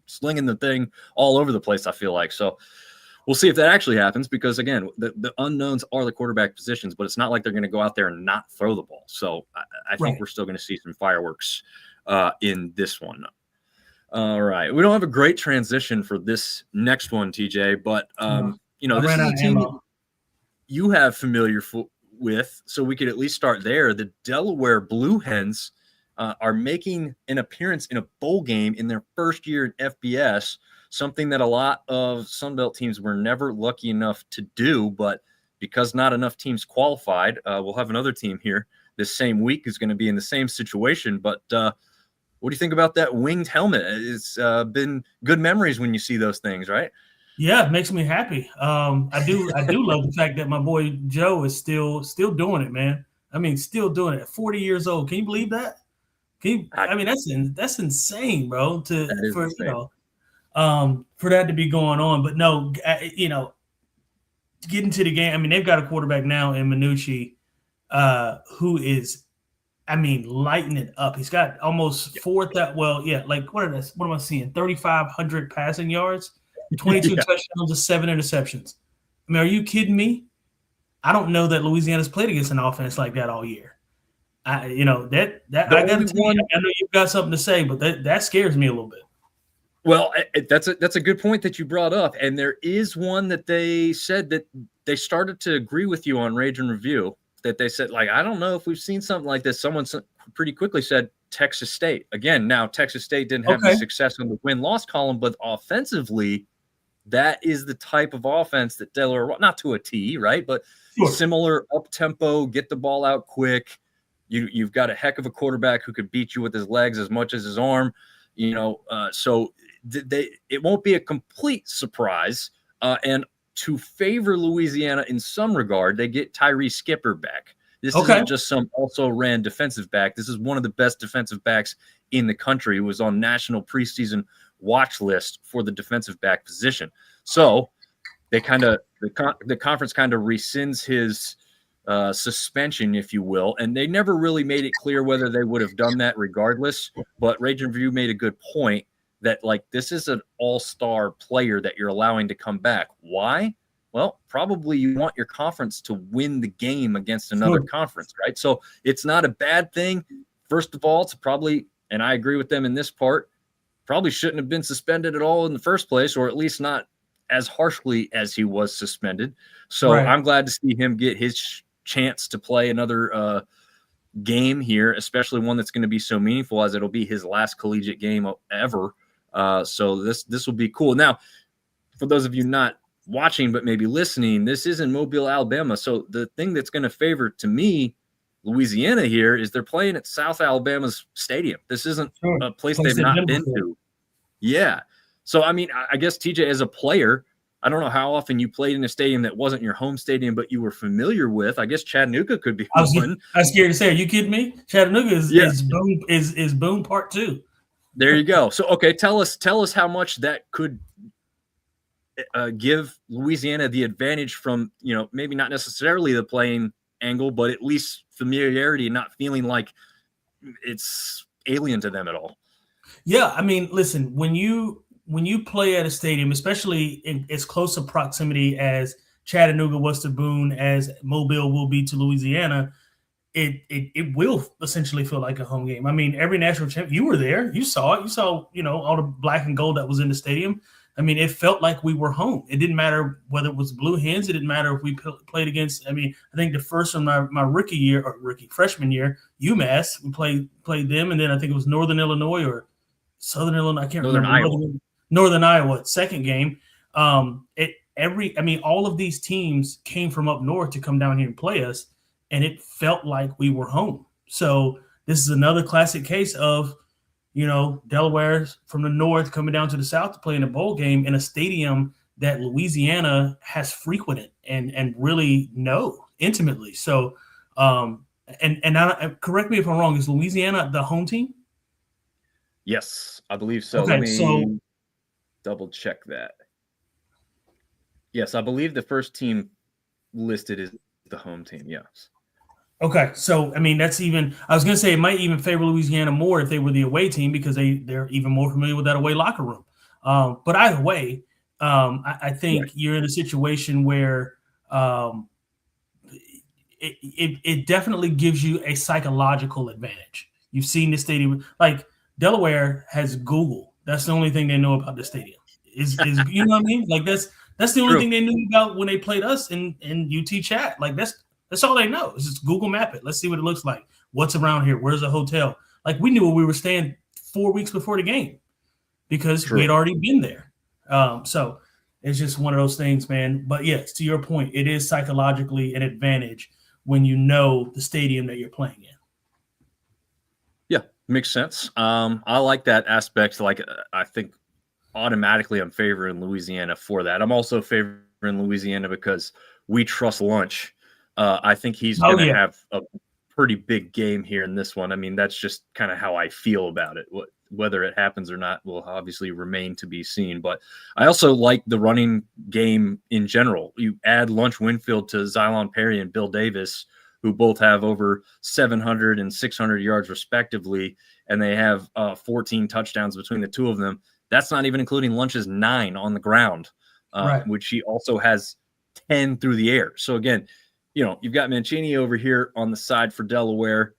slinging the thing all over the place, I feel like. So we'll see if that actually happens, because, again, the unknowns are the quarterback positions, but it's not like they're going to go out there and not throw the ball. So I think we're still going to see some fireworks in this one. All right. We don't have a great transition for this next one, TJ, but, this is a team you have familiar with, so we could at least start there. The Delaware Blue Hens are making an appearance in a bowl game in their first year in FBS, something that a lot of Sunbelt teams were never lucky enough to do, but because not enough teams qualified, we'll have another team here this same week who's going to be in the same situation, but what do you think about that winged helmet? It's been good memories when you see those things, right? Yeah, it makes me happy. I do love the fact that my boy Joe is still doing it, man. I mean, still doing it at 40 years old. Can you believe that? I mean, that's insane, bro. For that to be going on. But no, getting to the game. I mean, they've got a quarterback now in Minucci, who is, lighting it up. He's got almost what am I seeing? 3,500 passing yards, 22 touchdowns, and 7 interceptions. I mean, are you kidding me? I don't know that Louisiana's played against an offense like that all year. I got to tell you, I know you've got something to say, but that scares me a little bit. Well, that's a good point that you brought up, and there is one that they said that they started to agree with you on Rage and Review. That they said, like, I don't know if we've seen something like this. Someone pretty quickly said Texas State. Again, now Texas State didn't have the success on the win-loss column, but offensively, that is the type of offense that Delaware, not to a T, right? But similar up-tempo, get the ball out quick. You've got a heck of a quarterback who could beat you with his legs as much as his arm. So it won't be a complete surprise. And to favor Louisiana in some regard, they get Tyree Skipper back. This isn't just some also-ran defensive back. This is one of the best defensive backs in the country who was on national preseason watch list for the defensive back position. So they the conference kind of rescinds his suspension, if you will, and they never really made it clear whether they would have done that regardless. But Rage and Review made a good point that, like, this is an all-star player that you're allowing to come back. Why? Well, probably you want your conference to win the game against another conference, right? So it's not a bad thing. First of all, it's probably, and I agree with them in this part, probably shouldn't have been suspended at all in the first place, or at least not as harshly as he was suspended. So I'm glad to see him get his chance to play another game here, especially one that's going to be so meaningful, as it'll be his last collegiate game ever. So this will be cool. Now, for those of you not watching but maybe listening, this is in Mobile, Alabama. So the thing that's going to favor to me Louisiana here is they're playing at South Alabama's stadium. This isn't a place they've not been to. Yeah. So, I mean, I guess, TJ, as a player, I don't know how often you played in a stadium that wasn't your home stadium, but you were familiar with. I guess Chattanooga could be one. I was scared to say, are you kidding me? Chattanooga is Boone Part 2. There you go. So, okay, tell us how much that could give Louisiana the advantage from, maybe not necessarily the playing angle, but at least familiarity and not feeling like it's alien to them at all. Yeah, I mean, listen, when you play at a stadium, especially in as close a proximity as Chattanooga was to Boone, as Mobile will be to Louisiana, it will essentially feel like a home game. I mean, every national champion, you were there, you saw it, all the black and gold that was in the stadium. I mean, it felt like we were home. It didn't matter whether it was Blue Hens. It didn't matter if we played against. I mean, I think the first from my freshman year, UMass, we played them, and then I think it was Northern Illinois or Southern Illinois. I can't remember. Northern Iowa, second game. All of these teams came from up north to come down here and play us, and it felt like we were home. So this is another classic case of, Delaware from the north coming down to the south to play in a bowl game in a stadium that Louisiana has frequented and really know intimately. So, correct me if I'm wrong, is Louisiana the home team? Yes, I believe so. Okay, Let me double check that. Yes, I believe the first team listed is the home team. Yes. Okay, so I mean I was going to say it might even favor Louisiana more if they were the away team because they're even more familiar with that away locker room. But either way, I think you're in a situation where it definitely gives you a psychological advantage. You've seen the stadium, like Delaware has Google. That's the only thing they know about the stadium. Is you know what I mean? Like that's the only thing they knew about when they played us in UT Chat. Like that's all they know. It's just Google Map it. Let's see what it looks like. What's around here? Where's the hotel? Like we knew where we were staying 4 weeks before the game because we had already been there. So it's just one of those things, man. But yes, to your point, it is psychologically an advantage when you know the stadium that you're playing in. Yeah, makes sense. I like that aspect. Like I think automatically I'm favoring Louisiana for that. I'm also favoring Louisiana because we trust Lunch. I think he's going to have a pretty big game here in this one. I mean, that's just kind of how I feel about it. Whether it happens or not will obviously remain to be seen. But I also like the running game in general. You add Lunch Winfield to Xylon Perry and Bill Davis, who both have over 700 and 600 yards respectively, and they have 14 touchdowns between the two of them. That's not even including Lunch's 9 on the ground, which he also has 10 through the air. So again, you've got Mancini over here on the side for Delaware,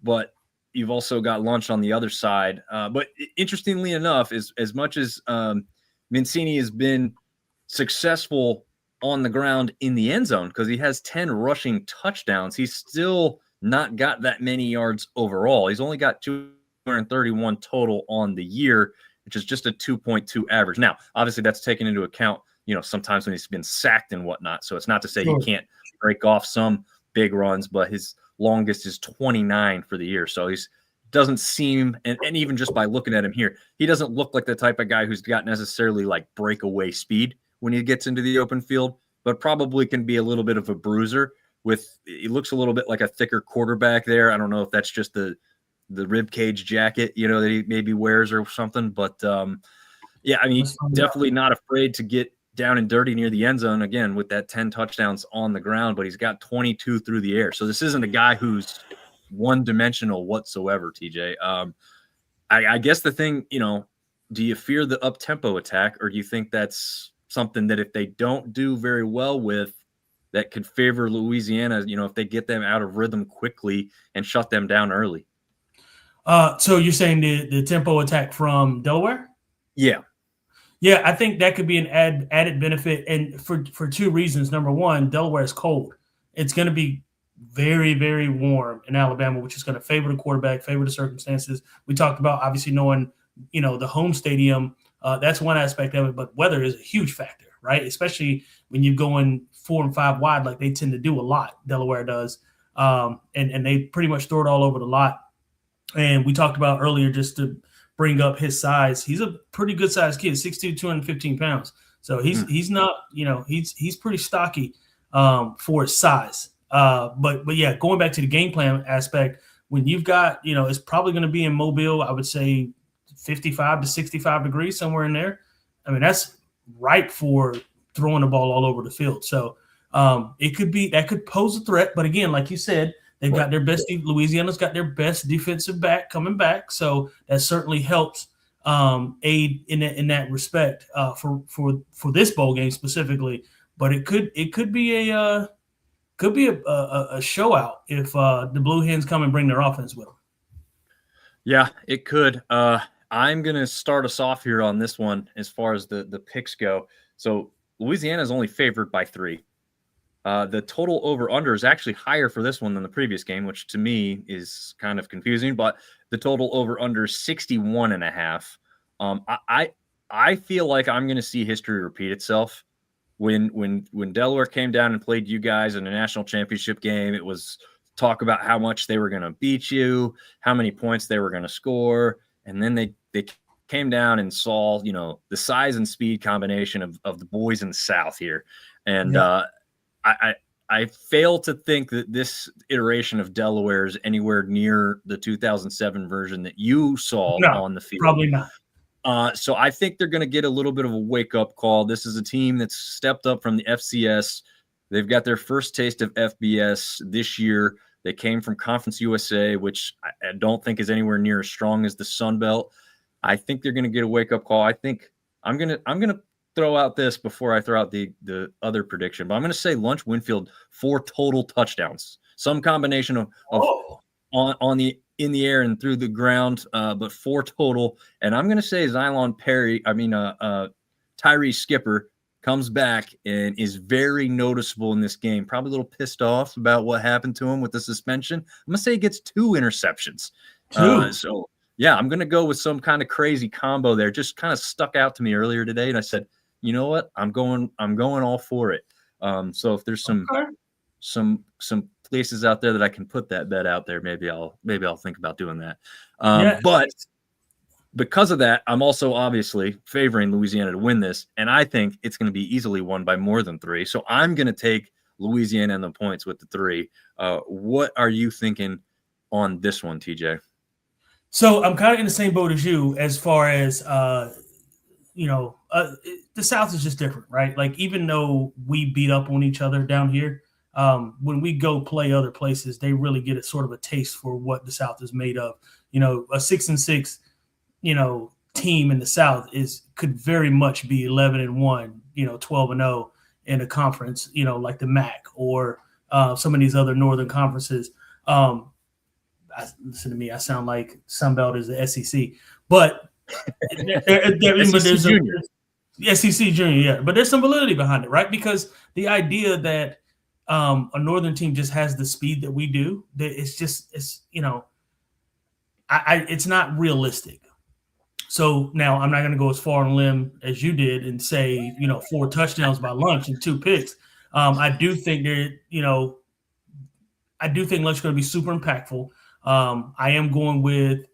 but you've also got Lunch on the other side. But interestingly enough, as much as Mancini has been successful on the ground in the end zone because he has 10 rushing touchdowns, he's still not got that many yards overall. He's only got 231 total on the year, which is just a 2.2 average. Now, obviously, that's taken into account, sometimes when he's been sacked and whatnot. So it's not to say he can't break off some big runs, but his longest is 29 for the year. So he's doesn't seem, and even just by looking at him here, he doesn't look like the type of guy who's got necessarily like breakaway speed when he gets into the open field, but probably can be a little bit of a bruiser. He looks a little bit like a thicker quarterback there. I don't know if that's just the rib cage jacket, that he maybe wears or something, but definitely not afraid to get down and dirty near the end zone again with that 10 touchdowns on the ground, but he's got 22 through the air. So this isn't a guy who's one-dimensional whatsoever, TJ. I guess the thing, do you fear the up-tempo attack, or do you think that's something that if they don't do very well with, that could favor Louisiana, if they get them out of rhythm quickly and shut them down early? So you're saying the tempo attack from Delaware? Yeah. Yeah, I think that could be an added benefit, and for two reasons. Number one, Delaware is cold. It's going to be very, very warm in Alabama, which is going to favor the quarterback, favor the circumstances. We talked about obviously knowing, the home stadium. That's one aspect of it, but weather is a huge factor, right? Especially when you're going 4 and 5 wide, like they tend to do a lot. Delaware does. and they pretty much throw it all over the lot. And we talked about earlier, just to bring up his size, he's a pretty good sized kid, 6'2", 215 pounds. So he's not, he's pretty stocky for his size. But yeah, going back to the game plan aspect, when you've got, it's probably going to be in Mobile, I would say 55 to 65 degrees, somewhere in there. I mean, that's ripe for throwing the ball all over the field. So that could pose a threat. But again, like you said, they've got their best. Louisiana's got their best defensive back coming back, so that certainly helps aid in that respect for this bowl game specifically. But it could be a show out if the Blue Hens come and bring their offense with them. Yeah, it could. I'm gonna start us off here on this one as far as the picks go. So Louisiana is only favored by 3. The total over-under is actually higher for this one than the previous game, which to me is kind of confusing, but the total over-under is 61.5. I feel like I'm going to see history repeat itself. When Delaware came down and played you guys in a national championship game, it was talk about how much they were going to beat you, how many points they were going to score, and then they came down and saw, the size and speed combination of the boys in the South here. And I fail to think that this iteration of Delaware is anywhere near the 2007 version that you saw on the field. Probably not. So I think they're going to get a little bit of a wake-up call. This is a team that's stepped up from the FCS. They've got their first taste of FBS this year. They came from Conference USA, which I don't think is anywhere near as strong as the Sun Belt. I think they're going to get a wake-up call. I think I'm going to throw out this before I throw out the other prediction, but I'm going to say Lunch Winfield 4 total touchdowns, some combination of in the air and through the ground, but 4 total. And I'm going to say Tyree Skipper comes back and is very noticeable in this game. Probably a little pissed off about what happened to him with the suspension. I'm going to say he gets 2 interceptions. So yeah, I'm going to go with some kind of crazy combo there. Just kind of stuck out to me earlier today, and I said, you know what? I'm going all for it. So if there's some places out there that I can put that bet out there, maybe I'll think about doing that. But because of that, I'm also obviously favoring Louisiana to win this, and I think it's going to be easily won by more than 3. So I'm going to take Louisiana and the points with the 3. What are you thinking on this one, TJ? So I'm kind of in the same boat as you as far as the South is just different, right? Like, even though we beat up on each other down here, when we go play other places, they really get a sort of a taste for what the South is made of. A 6-6, team in the South could very much be 11-1, 12-0 in a conference, like the MAC or some of these other northern conferences. Listen to me, I sound like Sunbelt is the SEC, but there's SEC Junior, yeah. But there's some validity behind it, right? Because the idea that a northern team just has the speed that we do, it's not realistic. So now I'm not going to go as far on a limb as you did and say, 4 touchdowns by Lunch and 2 picks. I do think Lunch is going to be super impactful. I am going with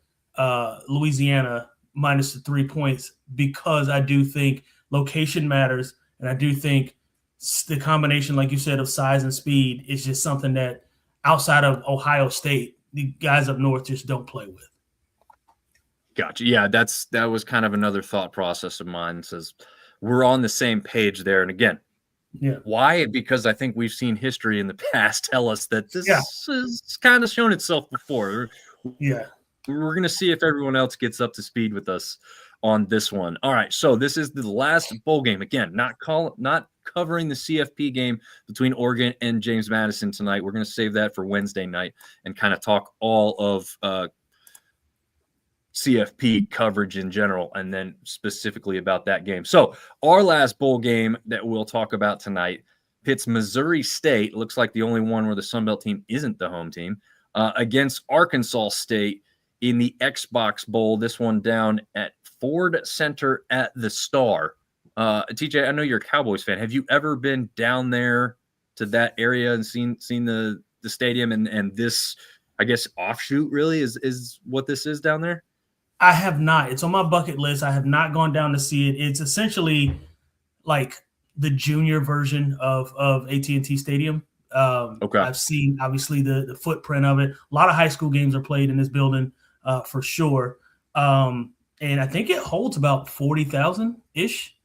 Louisiana minus the 3 points because I do think location matters, and I do think the combination, like you said, of size and speed is just something that outside of Ohio State, the guys up north just don't play with. Gotcha. Yeah, that was kind of another thought process of mine. Says we're on the same page there. And again, why? Because I think we've seen history in the past tell us that this has kind of shown itself before. Yeah. We're going to see if everyone else gets up to speed with us on this one. All right, so this is the last bowl game. Again, not covering the CFP game between Oregon and James Madison tonight. We're going to save that for Wednesday night and kind of talk all of CFP coverage in general, and then specifically about that game. So our last bowl game that we'll talk about tonight pits Missouri State, looks like the only one where the Sun Belt team isn't the home team, against Arkansas State in the Xbox Bowl. This one down at Ford Center at the Star. TJ, I know you're a Cowboys fan. Have you ever been down there to that area and seen the the stadium and this, I guess, offshoot really is what this is down there? I have not. It's on my bucket list. I have not gone down to see it. It's essentially like the junior version of AT&T Stadium. Okay. I've seen obviously the footprint of it. A lot of high school games are played in this building for sure. And I think it holds about 40,000 ish.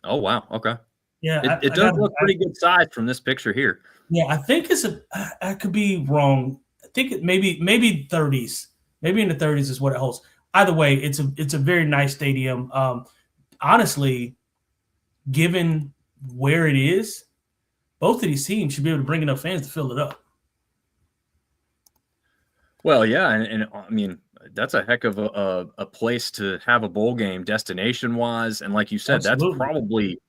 Oh, wow. Okay. Yeah. It does look pretty good size from this picture here. Yeah. I think I could be wrong. I think it maybe 30s, maybe in the 30s is what it holds. Either way, it's a very nice stadium. Honestly, given where it is, both of these teams should be able to bring enough fans to fill it up. Well, yeah, and I mean that's a heck of a place to have a bowl game destination wise, and like you said, Absolutely. that's probably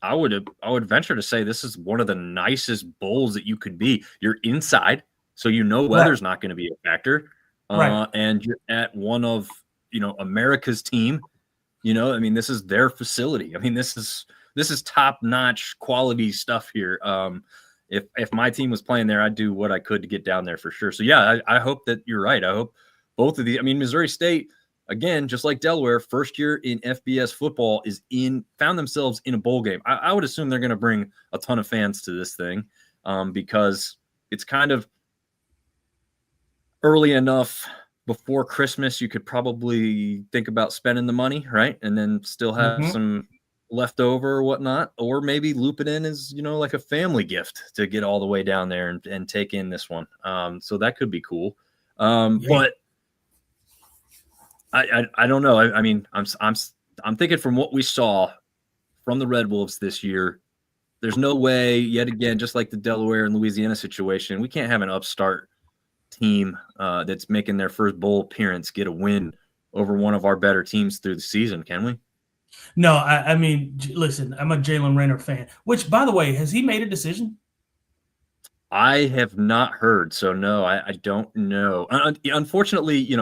I would venture to say this is one of the nicest bowls that you could be. You're inside, so weather's not going to be a factor, Right. and you're at one of America's team. I mean, this is their facility. I mean, this is top notch quality stuff here. If my team was playing there, I'd do what I could to get down there for sure. So yeah, I hope that you're right. I hope both of these. I mean, Missouri State, again, just like Delaware, first year in FBS football found themselves in a bowl game. I would assume they're going to bring a ton of fans to this thing because it's kind of early enough before Christmas. You could probably think about spending the money, right? And then still have some left over or whatnot, or maybe loop it in as like a family gift to get all the way down there and take in this one. So that could be cool. But I don't know. I mean, I'm thinking from what we saw from the Red Wolves this year, there's no way yet again, just like the Delaware and Louisiana situation, we can't have an upstart team that's making their first bowl appearance get a win over one of our better teams through the season, can we? No, I mean, listen, I'm a Jalen Raynor fan, which, by the way, has he made a decision? I have not heard. So, no, I don't know. Unfortunately,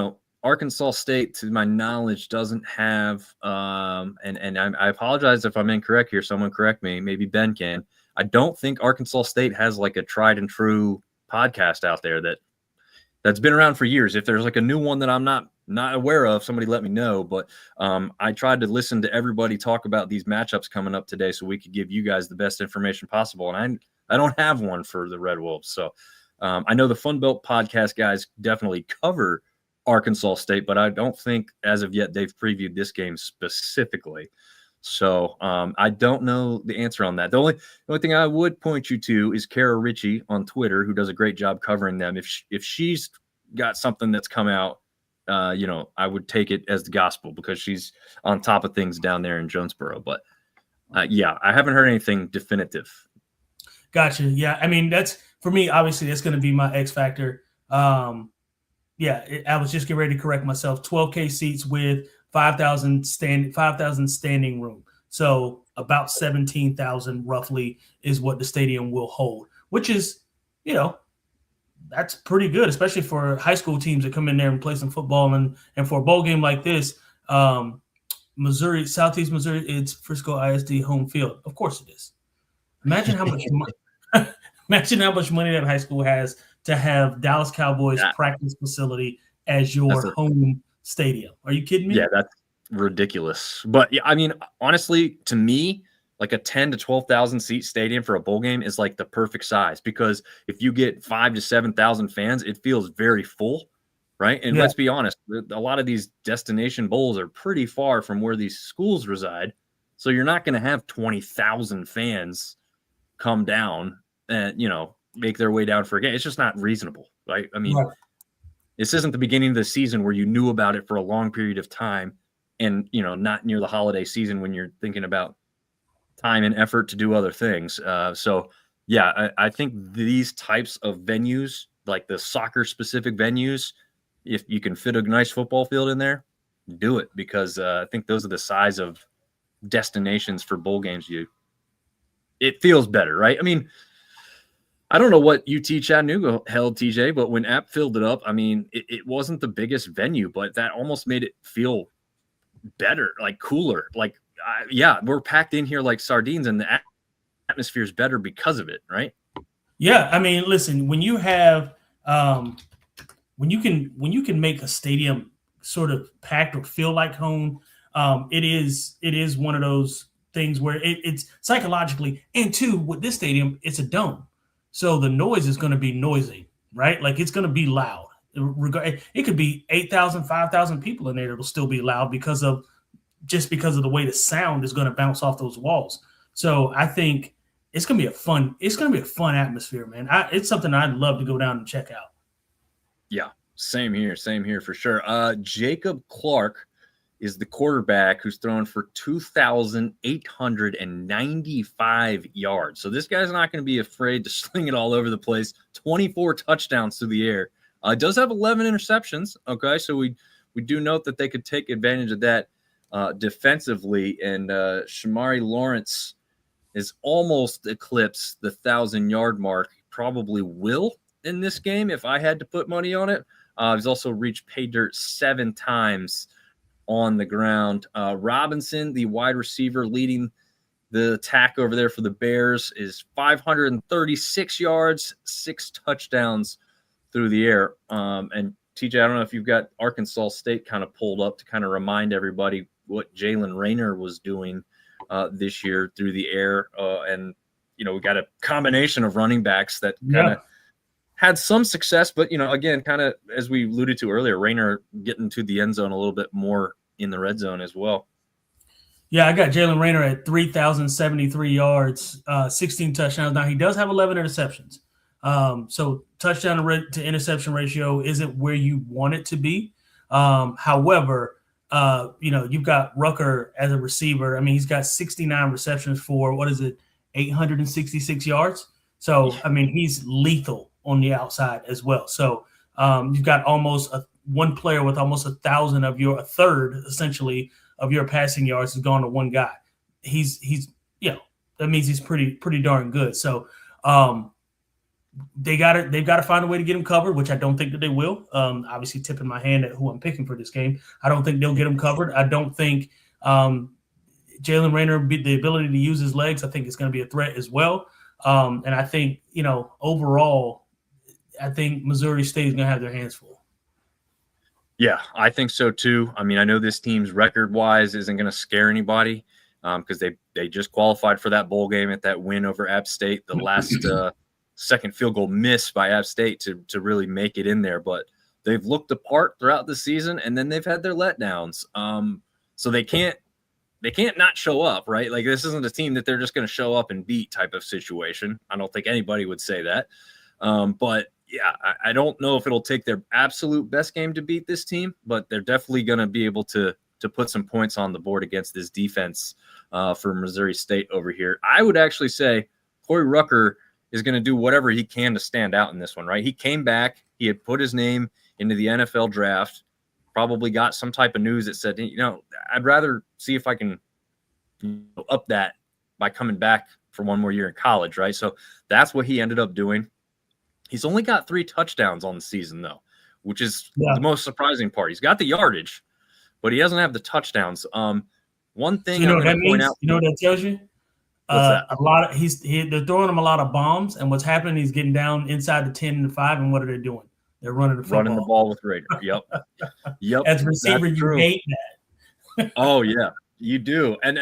Arkansas State, to my knowledge, doesn't have and I apologize if I'm incorrect here. Someone correct me. Maybe Ben can. I don't think Arkansas State has like a tried and true podcast out there that's been around for years. If there's like a new one that I'm not aware of, somebody let me know. But I tried to listen to everybody talk about these matchups coming up today so we could give you guys the best information possible. And I don't have one for the Red Wolves. So I know the Fun Belt podcast guys definitely cover Arkansas State, but I don't think as of yet they've previewed this game specifically. So I don't know the answer on that. The only thing I would point you to is Kara Ritchie on Twitter, who does a great job covering them. If she's got something that's come out, I would take it as the gospel because she's on top of things down there in Jonesboro. But yeah, I haven't heard anything definitive. Gotcha. Yeah, I mean that's for me. Obviously, that's going to be my X factor. I was just getting ready to correct myself. 12K seats with 5,000 standing room. So about 17,000 roughly is what the stadium will hold, which is, that's pretty good, especially for high school teams that come in there and play some football. And for a bowl game like this, Missouri, Southeast Missouri, it's Frisco ISD home field. Of course it is. Imagine how much money that high school has to have Dallas Cowboys practice facility as your home stadium. Are you kidding me? Yeah, that's ridiculous. But yeah, I mean, honestly, to me, like a 10 to 12,000 seat stadium for a bowl game is like the perfect size because if you get 5,000 to 7,000 fans, it feels very full, right? And let's be honest, a lot of these destination bowls are pretty far from where these schools reside. So you're not going to have 20,000 fans come down and, make their way down for a game. It's just not reasonable, right? I mean, this isn't the beginning of the season where you knew about it for a long period of time and, not near the holiday season when you're thinking about time and effort to do other things. So, yeah, I think these types of venues, like the soccer-specific venues, if you can fit a nice football field in there, do it because I think those are the size of destinations for bowl games. It feels better, right? I mean, I don't know what UT Chattanooga held, TJ, but when App filled it up, I mean, it wasn't the biggest venue, but that almost made it feel better, like cooler. Like, we're packed in here like sardines, and the atmosphere is better because of it, right? Yeah, I mean, listen, when you have when you can make a stadium sort of packed or feel like home, it is one of those things where it's psychologically, and two, with this stadium, it's a dome, so the noise is going to be noisy, right? Like it's going to be loud. It could be 8,000, 5,000 people in there. It'll still be loud because of the way the sound is going to bounce off those walls. So I think it's going to be a fun atmosphere, man. It's something I'd love to go down and check out. Yeah, same here for sure. Jacob Clark is the quarterback who's thrown for 2,895 yards. So this guy's not going to be afraid to sling it all over the place. 24 touchdowns through the air. Does have 11 interceptions. Okay, so we do note that they could take advantage of that defensively. And Shamari Lawrence is almost eclipsed the 1,000-yard mark. Probably will in this game if I had to put money on it. He's also reached pay dirt 7 times on the ground. Robinson, the wide receiver leading the attack over there for the Bears, is 536 yards, 6 touchdowns through the air. And TJ, I don't know if you've got Arkansas State kind of pulled up to kind of remind everybody what Jalen Rayner was doing this year through the air. And, we got a combination of running backs that kind of had some success, but, again, kind of as we alluded to earlier, Rayner getting to the end zone a little bit more in the red zone as well. Yeah, I got Jalen Rayner at 3,073 yards, 16 touchdowns. Now, he does have 11 interceptions. So touchdown to interception ratio isn't where you want it to be. However, you've got Rucker as a receiver. I mean, he's got 69 receptions for, 866 yards. So, I mean, he's lethal on the outside as well. So you've got almost one player with almost 1,000 of a third essentially of your passing yards has gone to one guy. He's that means he's pretty darn good. So they've got to find a way to get him covered, which I don't think that they will. Obviously tipping my hand at who I'm picking for this game. I don't think they'll get him covered. I don't think Jalen Rayner, the ability to use his legs, I think is going to be a threat as well. And I think, overall, I think Missouri State is going to have their hands full. Yeah, I think so too. I mean, I know this team's record-wise isn't going to scare anybody because they just qualified for that bowl game at that win over App State, the last second field goal miss by App State to really make it in there. But they've looked apart throughout the season, and then they've had their letdowns. So they can't not show up, right? Like, this isn't a team that they're just going to show up and beat type of situation. I don't think anybody would say that. But yeah, I don't know if it'll take their absolute best game to beat this team, but they're definitely going to be able to put some points on the board against this defense for Missouri State over here. I would actually say Corey Rucker is going to do whatever he can to stand out in this one, right? He came back. He had put his name into the NFL draft, probably got some type of news that said, I'd rather see if I can up that by coming back for one more year in college, right? So that's what he ended up doing. He's only got 3 touchdowns on the season, though, which is the most surprising part. He's got the yardage, but he doesn't have the touchdowns. One thing I'm going to point out. You know what that tells you? What's that? They're throwing him a lot of bombs, and what's happening? He's getting down inside the 10 and 5, and what are they doing? They're running the ball with Raider. Yep. As a receiver, you hate that. Oh yeah, you do, and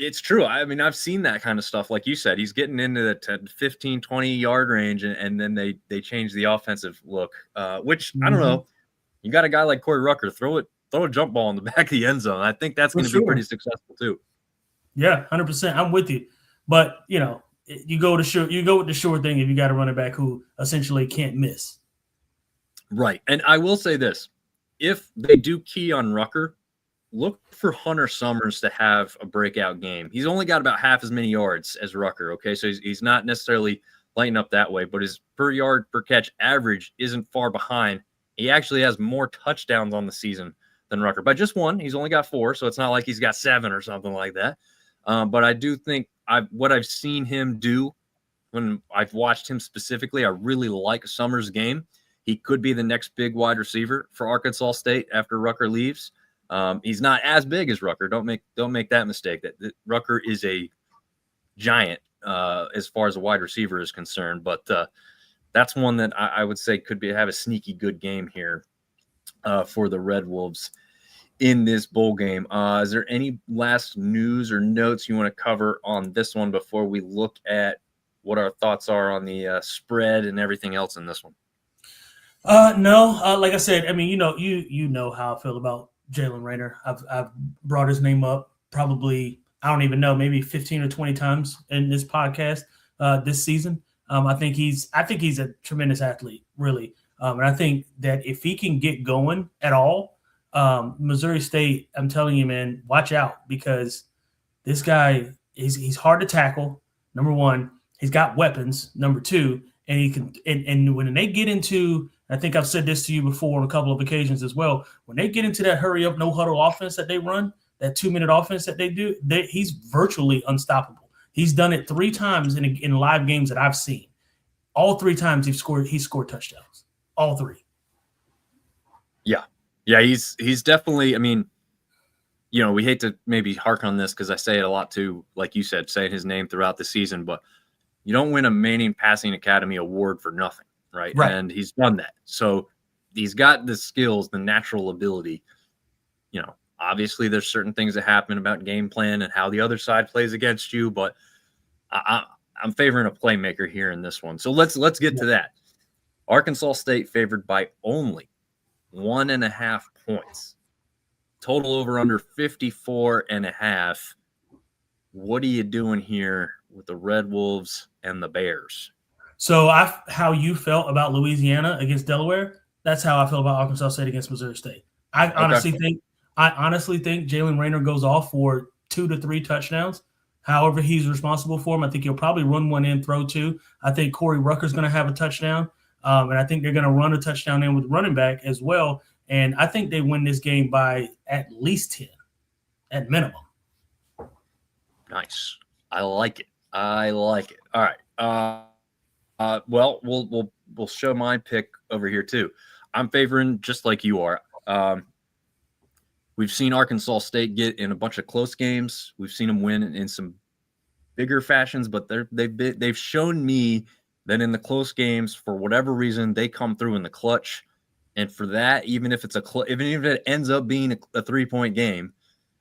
it's true. I mean, I've seen that kind of stuff. Like you said, he's getting into the 10, 15, 20-yard range, and then they change the offensive look, which I don't know. You got a guy like Corey Rucker, throw a jump ball in the back of the end zone. I think that's going to be pretty successful too. Yeah, 100%. I'm with you. But, you go with the sure thing if you got a running back who essentially can't miss. Right. And I will say this. If they do key on Rucker, look for Hunter Summers to have a breakout game. He's only got about half as many yards as Rucker, okay? So he's not necessarily lighting up that way, but his per yard per catch average isn't far behind. He actually has more touchdowns on the season than Rucker. By just 1, he's only got 4, so it's not like he's got 7 or something like that. But I do think what I've seen him do when I've watched him specifically, I really like Summers' game. He could be the next big wide receiver for Arkansas State after Rucker leaves. He's not as big as Rucker. Don't make that mistake. That Rucker is a giant as far as a wide receiver is concerned. But that's one that I would say could have a sneaky good game here for the Red Wolves in this bowl game. Is there any last news or notes you want to cover on this one before we look at what our thoughts are on the spread and everything else in this one? No, like I said, I mean, you know how I feel about Jalen Rayner. I've brought his name up probably, I don't even know, maybe 15 or 20 times in this podcast this season. I think he's a tremendous athlete, really. And I think that if he can get going at all, Missouri State, I'm telling you, man, watch out, because this guy he's hard to tackle. Number one, he's got weapons. Number two, and he can, and when they get into, I think I've said this to you before on a couple of occasions as well, when they get into that hurry up, no huddle offense that they run, that 2-minute offense that they do, he's virtually unstoppable. He's done it 3 times in live games that I've seen. All 3 times he scored touchdowns. All 3. Yeah, he's definitely, I mean, we hate to maybe hark on this because I say it a lot too, like you said, saying his name throughout the season, but you don't win a Manning Passing Academy award for nothing, right? And he's done that. So he's got the skills, the natural ability. Obviously there's certain things that happen about game plan and how the other side plays against you, but I'm favoring a playmaker here in this one. So let's get to that. Arkansas State favored by only 1.5 points. Total over under 54.5. What are you doing here with the Red Wolves and the Bears? So how you felt about Louisiana against Delaware, that's how I feel about Arkansas State against Missouri State. I honestly think Jalen Rayner goes off for 2 to 3 touchdowns. However he's responsible for them, I think he'll probably run one in, throw 2. I think Corey Rucker's going to have a touchdown. And I think they're going to run a touchdown in with running back as well. And I think they win this game by at least 10 at minimum. Nice. I like it. All right. Well, we'll show my pick over here too. I'm favoring just like you are. We've seen Arkansas State get in a bunch of close games. We've seen them win in some bigger fashions, but they've shown me that in the close games, for whatever reason, they come through in the clutch. And for that, even if it ends up being a 3-point game,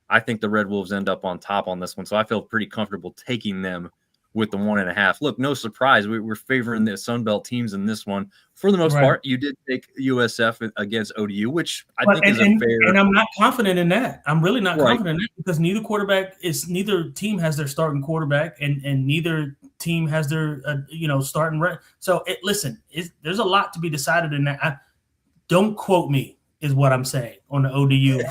I think the Red Wolves end up on top on this one. So I feel pretty comfortable taking them with the 1.5. Look, no surprise. We're favoring the Sunbelt teams in this one. For the most part, you did take USF against ODU, which I think is a fair. And I'm not confident in that. I'm really not confident in that, because neither team has their starting quarterback, and neither team has their starting. So listen, there's a lot to be decided in that. Don't quote me, is what I'm saying on the ODU.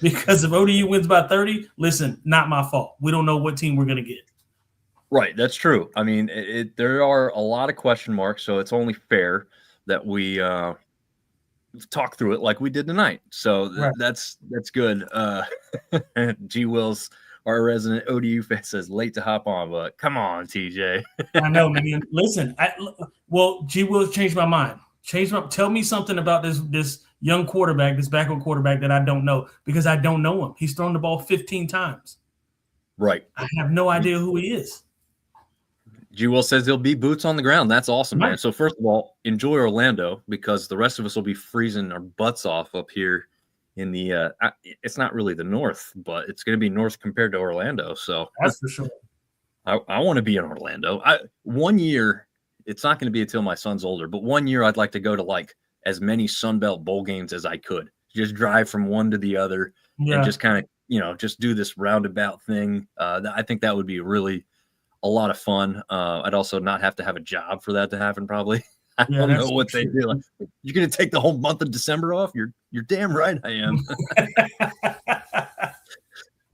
Because if ODU wins by 30, listen, not my fault. We don't know what team we're going to get. Right, that's true. I mean, there are a lot of question marks, so it's only fair that we talk through it like we did tonight. So that's good. G. Wills, our resident ODU fan, says late to hop on, but come on, TJ. I know, man. Listen, G. Wills changed my mind. Tell me something about this young quarterback, this backup quarterback that I don't know, because I don't know him. He's thrown the ball 15 times. Right. I have no idea who he is. G. Will says he'll be boots on the ground. That's awesome, man. So first of all, enjoy Orlando, because the rest of us will be freezing our butts off up here in the it's not really the north, but it's going to be north compared to Orlando. So that's for sure. I want to be in Orlando. One year, it's not going to be until my son's older, but one year I'd like to go to like as many Sunbelt bowl games as I could. Just drive from one to the other and just kind of, just do this roundabout thing. I think that would be really a lot of fun. I'd also not have to have a job for that to happen, probably. I don't know what they do. Like, you're going to take the whole month of December off? You're damn right I am.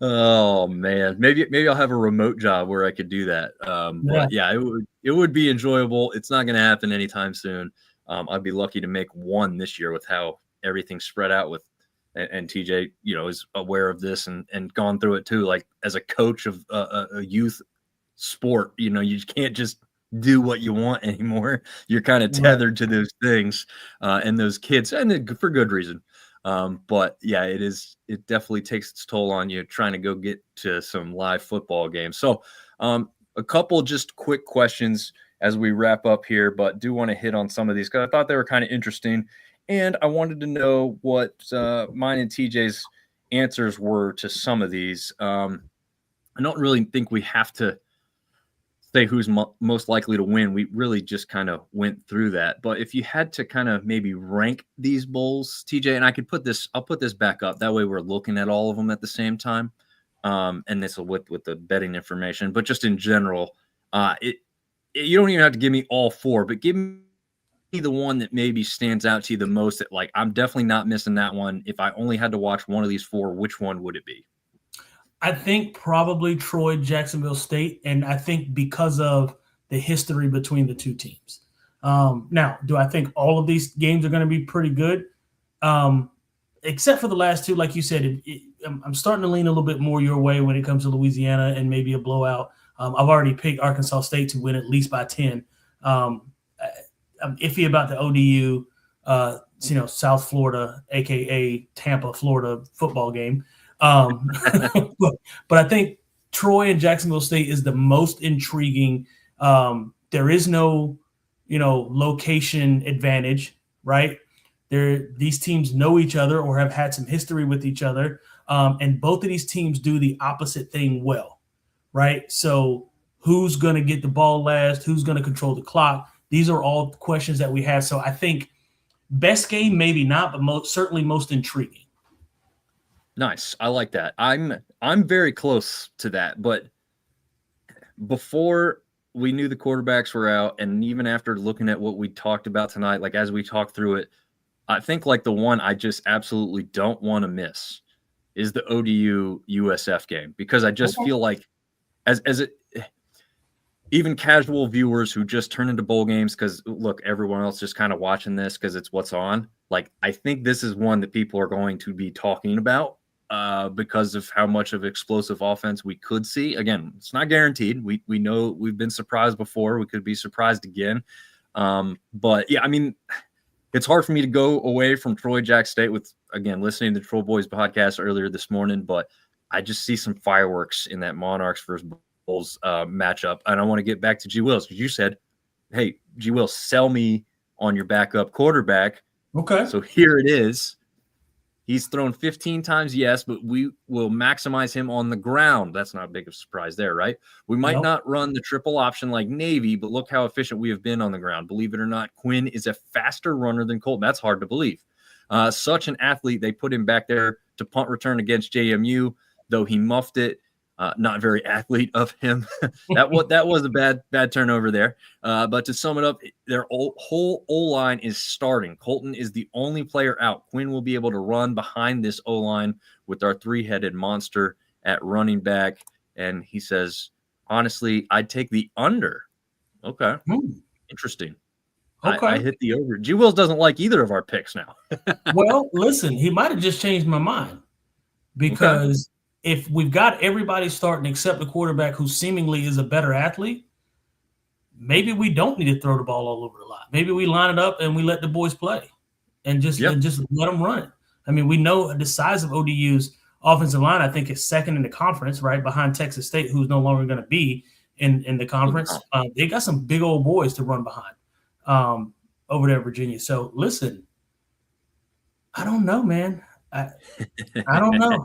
Oh man, maybe I'll have a remote job where I could do that. But yeah, it would be enjoyable. It's not going to happen anytime soon. I'd be lucky to make one this year with how everything's spread out with, and TJ, is aware of this and gone through it too. Like as a coach of a youth sport, you can't just do what you want anymore. You're kind of tethered to those things and those kids, and for good reason. But yeah, it definitely takes its toll on you trying to go get to some live football games. So A couple just quick questions as we wrap up here, but do want to hit on some of these because I thought they were kind of interesting. And I wanted to know what mine and TJ's answers were to some of these. I don't really think we have to say who's most likely to win. We really just kind of went through that. But if you had to kind of maybe rank these bowls, TJ, and I'll put this back up. That way we're looking at all of them at the same time. And this will with the betting information, but just in general, you don't even have to give me all four, but give me the one that maybe stands out to you the most that like, I'm definitely not missing that one. If I only had to watch one of these four, which one would it be? I think probably Troy, Jacksonville State, and I think because of the history between the two teams. Now, do I think all of these games are going to be pretty good? Except for the last two, like you said, I'm starting to lean a little bit more your way when it comes to Louisiana and maybe a blowout. I've already picked Arkansas State to win at least by 10. I'm iffy about the ODU, South Florida, a.k.a. Tampa, Florida football game. But I think Troy and Jacksonville State is the most intriguing. There is no, location advantage, right? These teams know each other or have had some history with each other, and both of these teams do the opposite thing well, right? So who's going to get the ball last? Who's going to control the clock? These are all questions that we have. So I think best game, maybe not, but certainly most intriguing. Nice. I like that. I'm very close to that, but before we knew the quarterbacks were out, and even after looking at what we talked about tonight, like as we talked through it, I think like the one I just absolutely don't want to miss is the ODU USF game, because I just feel like even casual viewers who just turn into bowl games, because look, everyone else just kind of watching this because it's what's on. Like, I think this is one that people are going to be talking about because of how much of explosive offense we could see. Again, it's not guaranteed. We know we've been surprised before. We could be surprised again. But yeah, I mean, it's hard for me to go away from Troy Jack State with, again, listening to the Troll Boys podcast earlier this morning, but I just see some fireworks in that Monarchs versus Bulls matchup. And I want to get back to G. Wills, because you said, hey, G. Wills, sell me on your backup quarterback. Okay. So here it is. He's thrown 15 times, yes, but we will maximize him on the ground. That's not a big of a surprise there, right? We might not run the triple option like Navy, but look how efficient we have been on the ground. Believe it or not, Quinn is a faster runner than Colton. That's hard to believe. Such an athlete. They put him back there to punt return against JMU, though he muffed it. Not very athlete of him. that was a bad turnover there. But to sum it up, their whole O-line is starting. Colton is the only player out. Quinn will be able to run behind this O-line with our three-headed monster at running back. And he says, honestly, I'd take the under. Okay. Interesting. Okay. I hit the over. G. Wills doesn't like either of our picks now. Well, listen, he might have just changed my mind, because if we've got everybody starting except the quarterback who seemingly is a better athlete, maybe we don't need to throw the ball all over the lot. Maybe we line it up and we let the boys play and just let them run it. I mean, we know the size of ODU's offensive line, I think, is second in the conference, right behind Texas State, who's no longer going to be in the conference. They got some big old boys to run behind over there in Virginia. So, listen, I don't know, man. I don't know.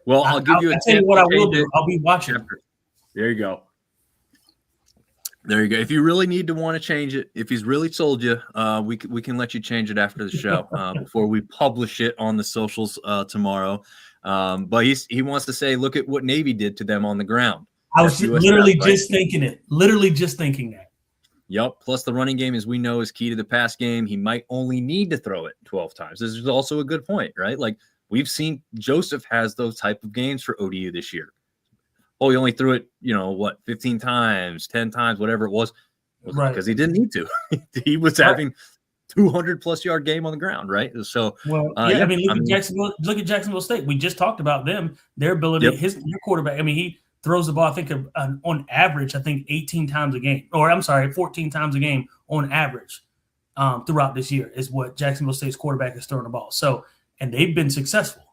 Well, I'll give you a tell you what I will do. I'll be watching. There you go. If you really need to want to change it, if he's really told you, we can let you change it after the show before we publish it on the socials tomorrow. But he wants to say, look at what Navy did to them on the ground. I was literally just thinking it. Literally just thinking that. Yep. Plus the running game, as we know, is key to the pass game. He might only need to throw it 12 times. This is also a good point, right? Like, we've seen Joseph has those type of games for ODU this year. Oh, he only threw it, 15 times, 10 times, whatever it was, right? Because he didn't need to. He was having 200+ yard game on the ground, right? So, look at Jacksonville State. We just talked about them, their ability. Your quarterback. I mean, he throws the ball, I think, on average, 18 times a game, 14 times a game on average throughout this year is what Jacksonville State's quarterback is throwing the ball. So. And they've been successful,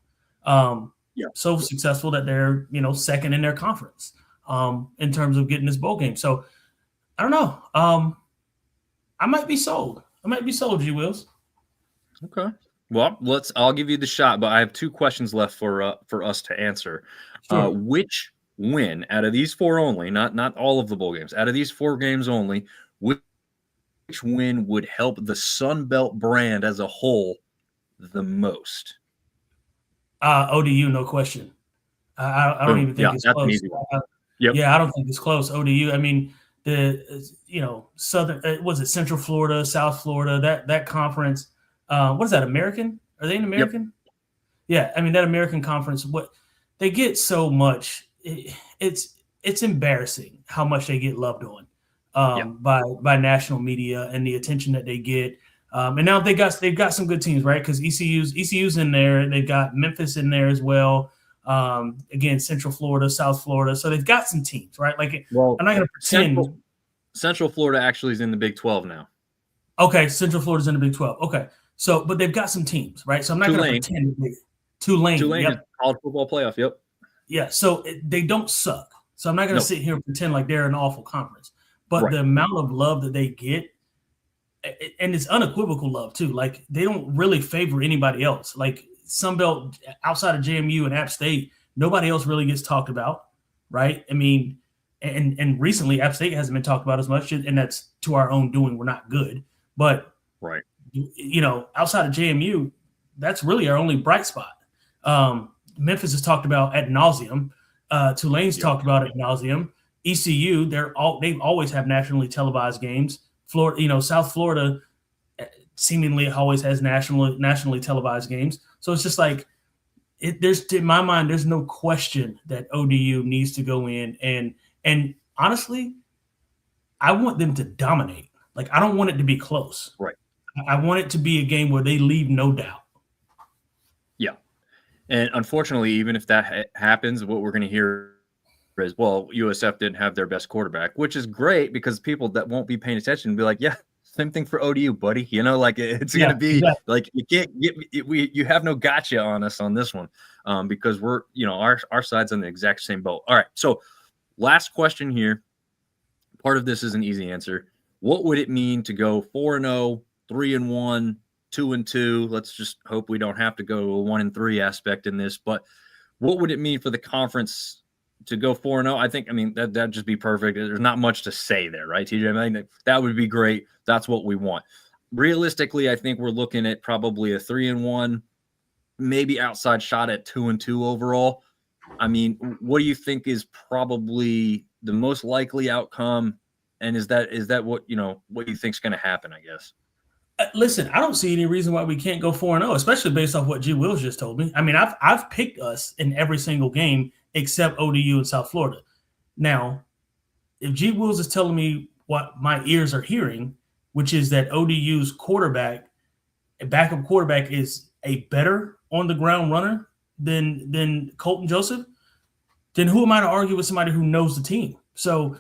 so successful that they're second in their conference. in terms of getting this bowl game. So I don't know. I might be sold. G. Wills. Okay. Well, I'll give you the shot, but I have 2 questions left for us to answer. Sure. Which win out of these 4 only, not all of the bowl games, out of these 4 games only, which win would help the Sun Belt brand as a whole the most? ODU, no question. I don't even think it's that's close. An easy one. Yep. Yeah, I don't think it's close. ODU. I mean, Southern, was it Central Florida, South Florida, that conference. What is that, American? Are they an American? Yep. Yeah, I mean, that American conference, what they get so much, it's embarrassing how much they get loved on by national media and the attention that they get. And now they've got some good teams, right? Because ECU's in there. They've got Memphis in there as well. Again, Central Florida, South Florida. So they've got some teams, right? Like, well, I'm not going to pretend. Central Florida actually is in the Big 12 now. Okay, Central Florida's in the Big 12. Okay, so but they've got some teams, right? So I'm not going to pretend. Tulane is college football playoff. Yep. Yeah, so they don't suck. So I'm not going to sit here and pretend like they're an awful conference. But the amount of love that they get, and it's unequivocal love too. Like, they don't really favor anybody else. Like, Sunbelt outside of JMU and App State, nobody else really gets talked about, right? I mean, and recently App State hasn't been talked about as much, and that's to our own doing. We're not good, but outside of JMU, that's really our only bright spot. Memphis is talked about ad nauseum. Tulane's talked about ad nauseum. ECU, they've always have nationally televised games. Florida, South Florida seemingly always has nationally televised games. So it's just like, in my mind, there's no question that ODU needs to go in and honestly, I want them to dominate. Like, I don't want it to be close. Right. I want it to be a game where they leave no doubt. Yeah. And unfortunately, even if that happens, what we're going to hear is, well, USF didn't have their best quarterback, which is great because people that won't be paying attention will be like, yeah, same thing for ODU, buddy. Like, it's going to be like, you can't get you have no gotcha on us on this one, because we're, our side's on the exact same boat. All right. So last question here. Part of this is an easy answer. What would it mean to go 4-0, 3-1, 2-2? Let's just hope we don't have to go to a 1-3 aspect in this, but what would it mean for the conference to go 4-0? I think, that'd just be perfect. There's not much to say there, right, TJ? That would be great. That's what we want. Realistically, I think we're looking at probably a 3-1, maybe outside shot at 2-2 overall. What do you think is probably the most likely outcome? And is that what you think is going to happen, I guess? Listen, I don't see any reason why we can't go 4-0, especially based off what G. Wills just told me. I've picked us in every single game except ODU and South Florida. Now, if G. Wills is telling me what my ears are hearing, which is that ODU's backup quarterback is a better on-the-ground runner than Colton Joseph, then who am I to argue with somebody who knows the team? So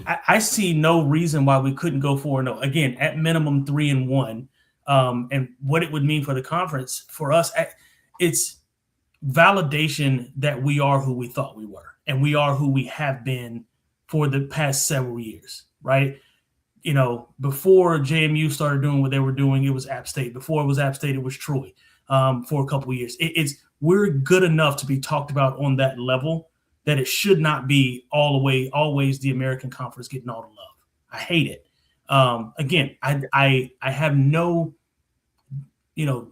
I see no reason why we couldn't go 4-0. Again, at minimum 3-1. And what it would mean for the conference, for us, it's validation that we are who we thought we were. And we are who we have been for the past several years, right? Before JMU started doing what they were doing, it was App State. Before it was App State, it was Troy for a couple of years. We're good enough to be talked about on that level that it should not be always the American Conference getting all the love. I hate it. Again, I have no,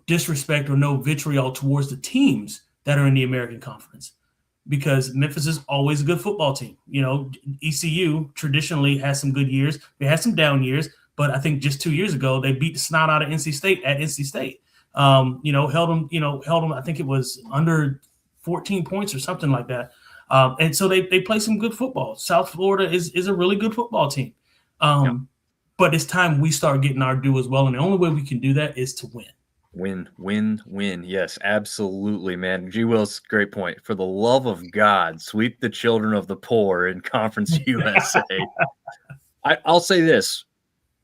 disrespect or no vitriol towards the teams that are in the American Conference, because Memphis is always a good football team. ECU traditionally has some good years. They had some down years, but I think just 2 years ago they beat the snot out of NC State at NC State. Held them. I think it was under 14 points or something like that. And so they play some good football. South Florida is a really good football team. But it's time we start getting our due as well. And the only way we can do that is to win. Win. Yes, absolutely, man. G. Will's great point. For the love of God, sweep the children of the poor in Conference USA. I'll say this.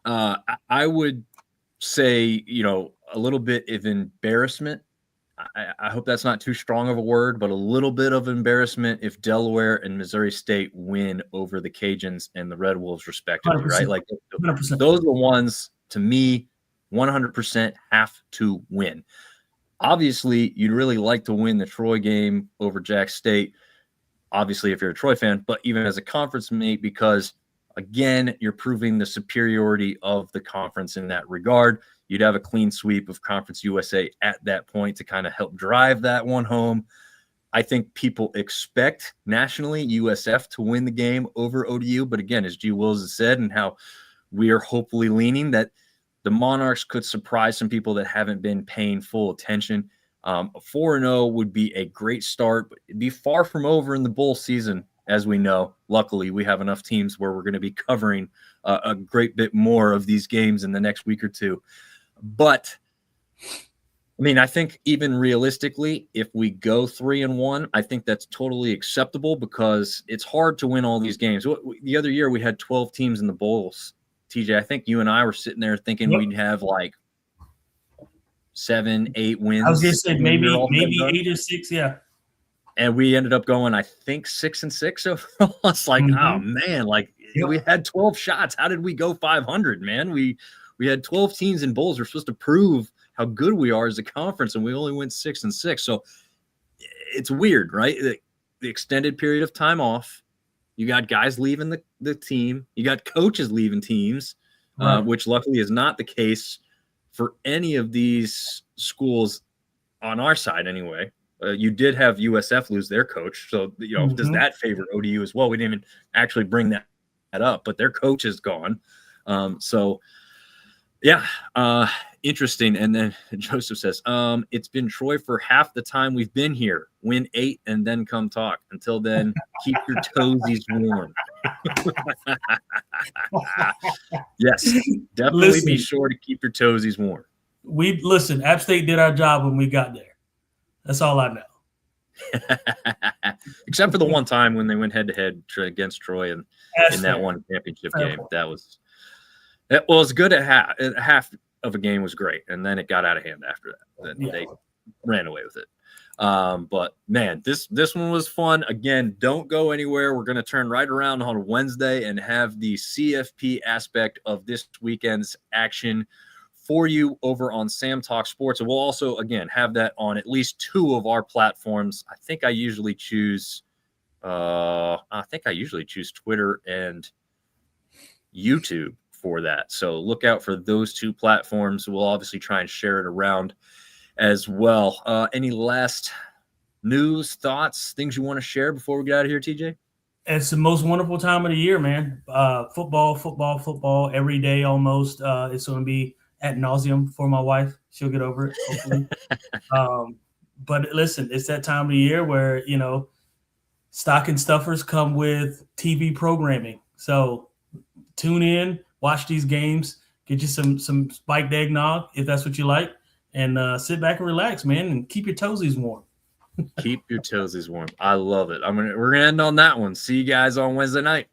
I would say, a little bit of embarrassment I hope that's not too strong of a word, but a little bit of embarrassment if Delaware and Missouri State win over the Cajuns and the Red Wolves, respectively, 100%. right? Like 100%. those are the ones, to me, 100% have to win. Obviously, you'd really like to win the Troy game over Jack State, obviously, if you're a Troy fan, but even as a conference mate, because, again, you're proving the superiority of the conference in that regard. You'd have a clean sweep of Conference USA at that point to kind of help drive that one home. I think people expect nationally USF to win the game over ODU. But again, as G. Wills has said, and how we are hopefully leaning, that the Monarchs could surprise some people that haven't been paying full attention. 4-0 would be a great start, but it'd be far from over in the bowl season, as we know. Luckily, we have enough teams where we're going to be covering a great bit more of these games in the next week or two. But I mean, I think even realistically, if we go 3-1, I think that's totally acceptable because it's hard to win all these games. The other year we had 12 teams in the bowls. TJ, I think you and I were sitting there thinking we'd have like 7, 8 wins. I was going to say maybe 8 or 6, yeah. And we ended up going, I think, 6-6 overall. It's like, oh man, like we had 12 shots. How did we go 500, man? We had 12 teams in bowls. We're supposed to prove how good we are as a conference, and we only went 6-6. So it's weird, right? The extended period of time off. You got guys leaving the team. You got coaches leaving teams, which luckily is not the case for any of these schools on our side anyway. You did have USF lose their coach. So, does that favor ODU as well? We didn't even actually bring that up, but their coach is gone. Interesting. And then Joseph says, it's been Troy for half the time we've been here. Win 8 and then come talk. Until then, keep your toesies warm. Yes, definitely be sure to keep your toesies warm. App State did our job when we got there. That's all I know. Except for the one time when they went head-to-head against Troy in that one championship game. That was – it was good at half of a game was great, and then it got out of hand after that. Then they ran away with it. But, man, this one was fun. Again, don't go anywhere. We're going to turn right around on Wednesday and have the CFP aspect of this weekend's action for you over on Sam Talk Sports. And we'll also, again, have that on at least 2 of our platforms. I think I usually choose Twitter and YouTube for that. So look out for those 2 platforms. We'll obviously try and share it around as well. Any last news, thoughts, things you want to share before we get out of here, TJ? It's the most wonderful time of the year, man. Football every day almost. It's going to be ad nauseum for my wife. She'll get over it, hopefully. But listen, it's that time of the year where, stocking stuffers come with TV programming. So tune in, watch these games, get you some spiked eggnog if that's what you like, and sit back and relax, man, and keep your toesies warm. Keep your toesies warm. I love it. We're gonna end on that one. See you guys on Wednesday night.